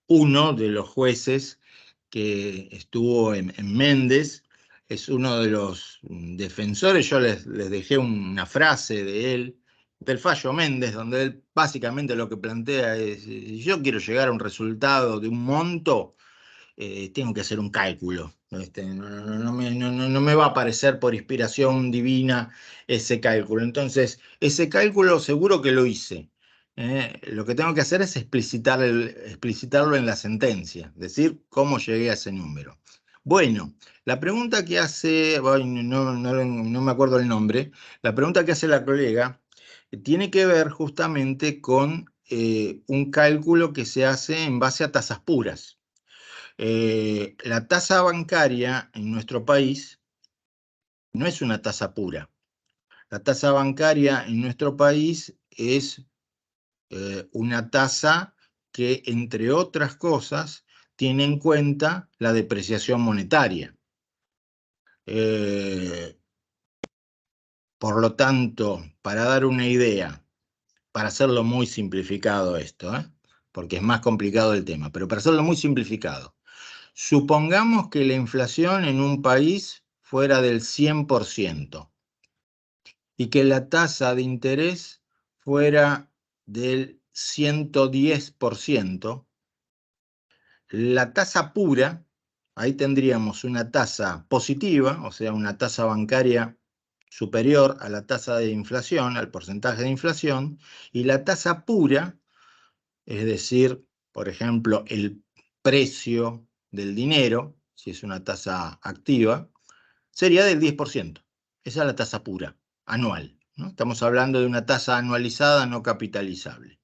uno de los jueces que estuvo en Méndez, es uno de los defensores. Yo les dejé una frase de él, del fallo Méndez, donde él básicamente lo que plantea es: si yo quiero llegar a un resultado de un monto, tengo que hacer un cálculo. No me va a aparecer por inspiración divina ese cálculo. Entonces, ese cálculo seguro que lo hice. Lo que tengo que hacer es explicitarlo en la sentencia, decir cómo llegué a ese número. Bueno, la pregunta que hace, no me acuerdo el nombre, la pregunta que hace la colega tiene que ver justamente con un cálculo que se hace en base a tasas puras. La tasa bancaria en nuestro país no es una tasa pura. La tasa bancaria en nuestro país es una tasa que, entre otras cosas, tiene en cuenta la depreciación monetaria. Por lo tanto, para dar una idea, para hacerlo muy simplificado esto, porque es más complicado el tema, pero para hacerlo muy simplificado, supongamos que la inflación en un país fuera del 100% y que la tasa de interés fuera del 110%, la tasa pura, ahí tendríamos una tasa positiva, o sea, una tasa bancaria superior a la tasa de inflación, al porcentaje de inflación, y la tasa pura, es decir, por ejemplo, el precio del dinero, si es una tasa activa, sería del 10%. Esa es la tasa pura, anual, ¿no? Estamos hablando de una tasa anualizada no capitalizable.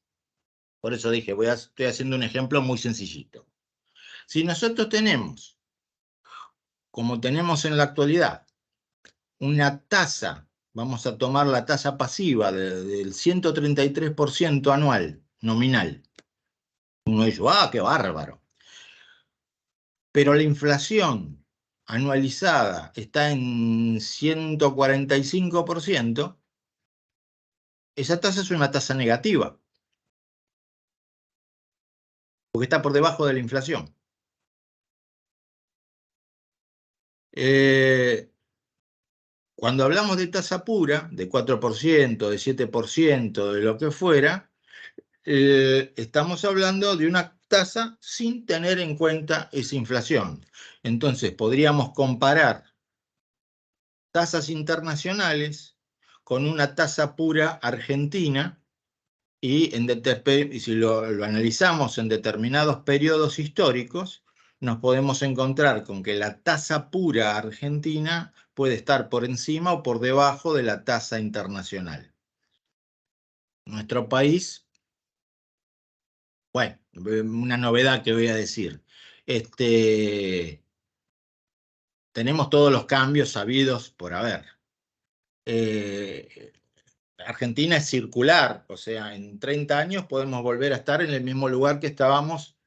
Por eso dije, estoy haciendo un ejemplo muy sencillito. Si nosotros tenemos, como tenemos en la actualidad, una tasa, vamos a tomar la tasa pasiva del 133% anual, nominal. Uno dice, ¡ah, qué bárbaro! Pero la inflación anualizada está en 145%, esa tasa es una tasa negativa, porque está por debajo de la inflación. Cuando hablamos de tasa pura, de 4%, de 7%, de lo que fuera, estamos hablando de una tasa sin tener en cuenta esa inflación. Entonces, podríamos comparar tasas internacionales con una tasa pura argentina y si lo analizamos en determinados periodos históricos, nos podemos encontrar con que la tasa pura argentina puede estar por encima o por debajo de la tasa internacional. Nuestro país, bueno, una novedad que voy a decir, tenemos todos los cambios sabidos por haber. Argentina es circular, o sea, en 30 años podemos volver a estar en el mismo lugar que estábamos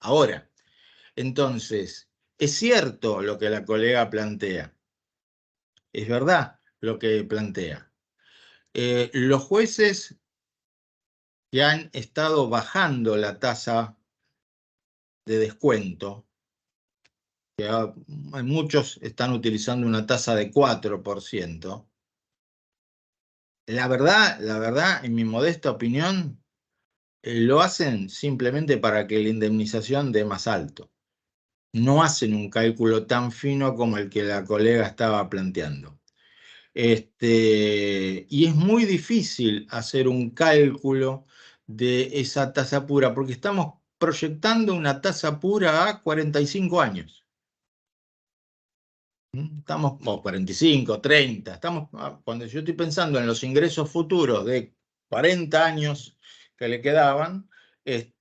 ahora. Entonces, es cierto lo que la colega plantea, es verdad lo que plantea. Los jueces que han estado bajando la tasa de descuento, que muchos están utilizando una tasa de 4%, la verdad, en mi modesta opinión, lo hacen simplemente para que la indemnización dé más alto. No hacen un cálculo tan fino como el que la colega estaba planteando. Y es muy difícil hacer un cálculo de esa tasa pura, porque estamos proyectando una tasa pura a 45 años. Estamos, 45, 30, cuando yo estoy pensando en los ingresos futuros de 40 años que le quedaban, es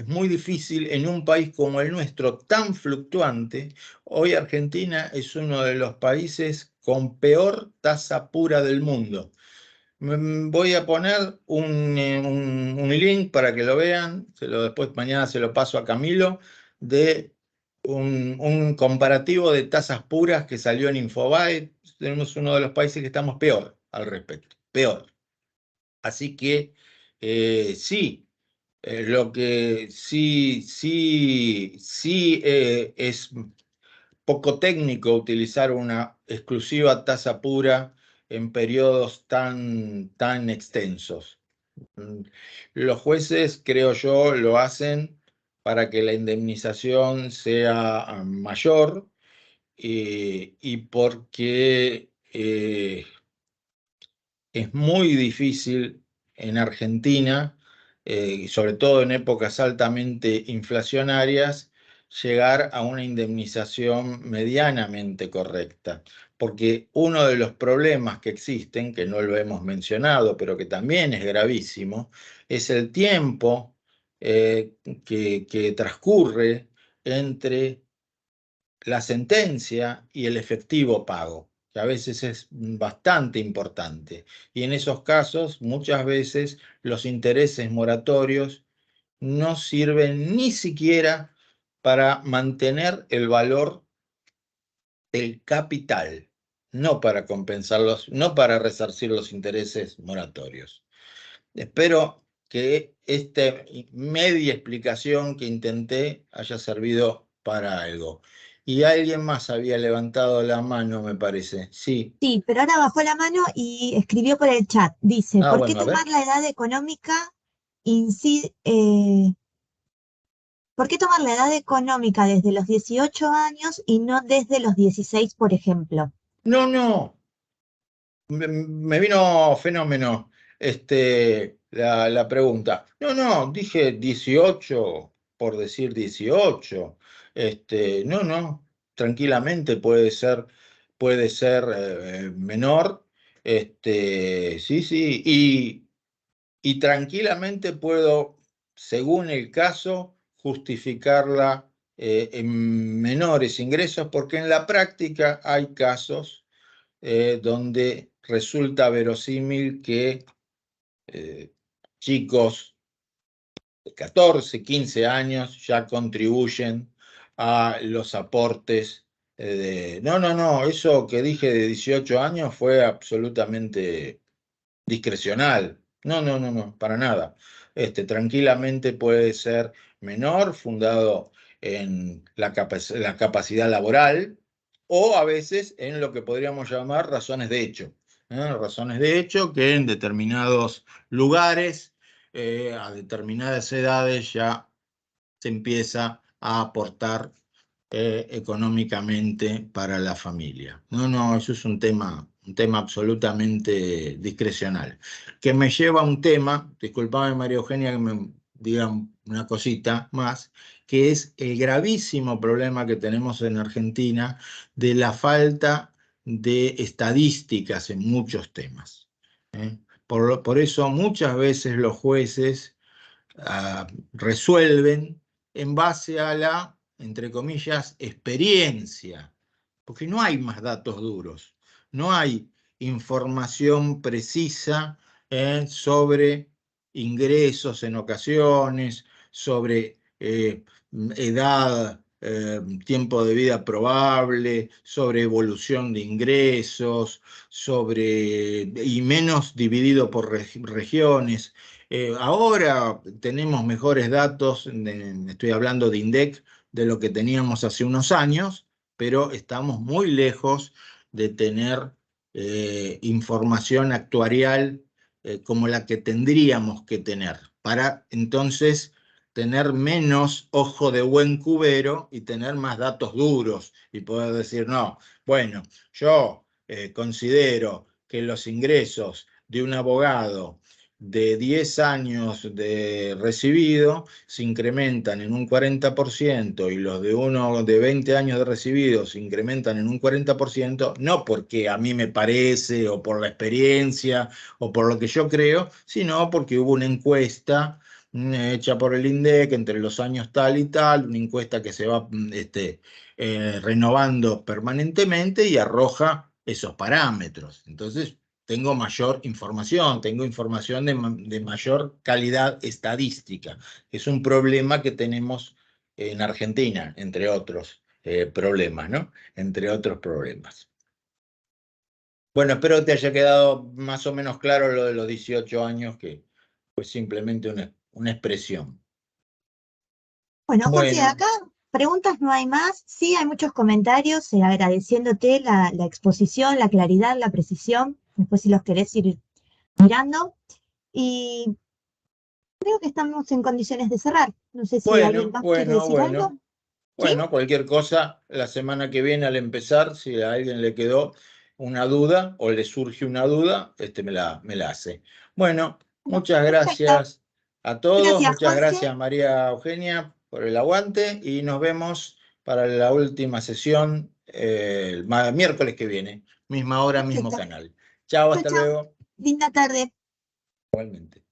muy difícil en un país como el nuestro, tan fluctuante. Hoy Argentina es uno de los países con peor tasa pura del mundo. Voy a poner un link para que lo vean, después mañana se lo paso a Camilo, de un comparativo de tasas puras que salió en Infobae. Tenemos uno de los países que estamos peor al respecto, peor. Así que sí. Lo que sí es poco técnico utilizar una exclusiva tasa pura en periodos tan extensos. Los jueces, creo yo, lo hacen para que la indemnización sea mayor y porque es muy difícil en Argentina, sobre todo en épocas altamente inflacionarias, llegar a una indemnización medianamente correcta. porque uno de los problemas que existen, que no lo hemos mencionado, pero que también es gravísimo, es el tiempo que transcurre entre la sentencia y el efectivo pago, que a veces es bastante importante. Y en esos casos, muchas veces, los intereses moratorios no sirven ni siquiera para mantener el valor del capital, no para compensarlos, no para resarcir los intereses moratorios. Espero que esta media explicación que intenté haya servido para algo. Y alguien más había levantado la mano, me parece. Sí. Sí, pero ahora bajó la mano y escribió por el chat. Dice, Ah, ¿por qué bueno, a ver. tomar la edad económica ¿por qué tomar la edad económica desde los 18 años y no desde los 16, por ejemplo? No, no. Me vino fenómeno la pregunta. No, no, dije 18 por decir 18. No, no, tranquilamente puede ser menor. Sí, sí, y tranquilamente puedo, según el caso, justificarla en menores ingresos, porque en la práctica hay casos donde resulta verosímil que chicos de 14, 15 años ya contribuyen a los aportes No, no, no, eso que dije de 18 años fue absolutamente discrecional. No, no, no, no, para nada. Tranquilamente puede ser menor, fundado en la capacidad laboral o a veces en lo que podríamos llamar razones de hecho. Razones de hecho que en determinados lugares, a determinadas edades ya se empieza a aportar económicamente para la familia. No, no, eso es un tema absolutamente discrecional. Que me lleva a un tema, disculpame María Eugenia que me diga una cosita más, que es el gravísimo problema que tenemos en Argentina de la falta de estadísticas en muchos temas. Por eso muchas veces los jueces resuelven en base a la, entre comillas, experiencia, porque no hay más datos duros, no hay información precisa sobre ingresos en ocasiones, sobre edad, tiempo de vida probable, sobre evolución de ingresos, y menos dividido por regiones. Ahora tenemos mejores datos, estoy hablando de INDEC, de lo que teníamos hace unos años, pero estamos muy lejos de tener información actuarial como la que tendríamos que tener, para entonces tener menos ojo de buen cubero y tener más datos duros y poder decir, no, bueno, yo considero que los ingresos de un abogado de 10 años de recibido se incrementan en un 40% y los de uno de 20 años de recibido se incrementan en un 40%, no porque a mí me parece o por la experiencia o por lo que yo creo, sino porque hubo una encuesta hecha por el INDEC entre los años tal y tal, una encuesta que se va renovando permanentemente y arroja esos parámetros. Entonces, tengo mayor información, tengo información de mayor calidad estadística. Es un problema que tenemos en Argentina, entre otros problemas, ¿no? Entre otros problemas. Bueno, espero que te haya quedado más o menos claro lo de los 18 años, que fue simplemente una expresión. Bueno, Jorge, Bueno, acá preguntas no hay más. Sí, hay muchos comentarios agradeciéndote la exposición, la claridad, la precisión. Después si los querés ir mirando. Y creo que estamos en condiciones de cerrar. No sé si alguien bueno, más quiere bueno, decir algo. bueno. ¿Sí? Bueno, cualquier cosa, la semana que viene al empezar, si a alguien le quedó una duda o le surge una duda, me la hace. Bueno, Bueno, muchas perfecto. gracias a todos, Gracias, muchas Jorge. gracias María Eugenia por el aguante y nos vemos para la última sesión el miércoles que viene, misma hora, mismo Perfecto. canal. Chao, Chau, hasta chau. luego. Linda tarde. Igualmente.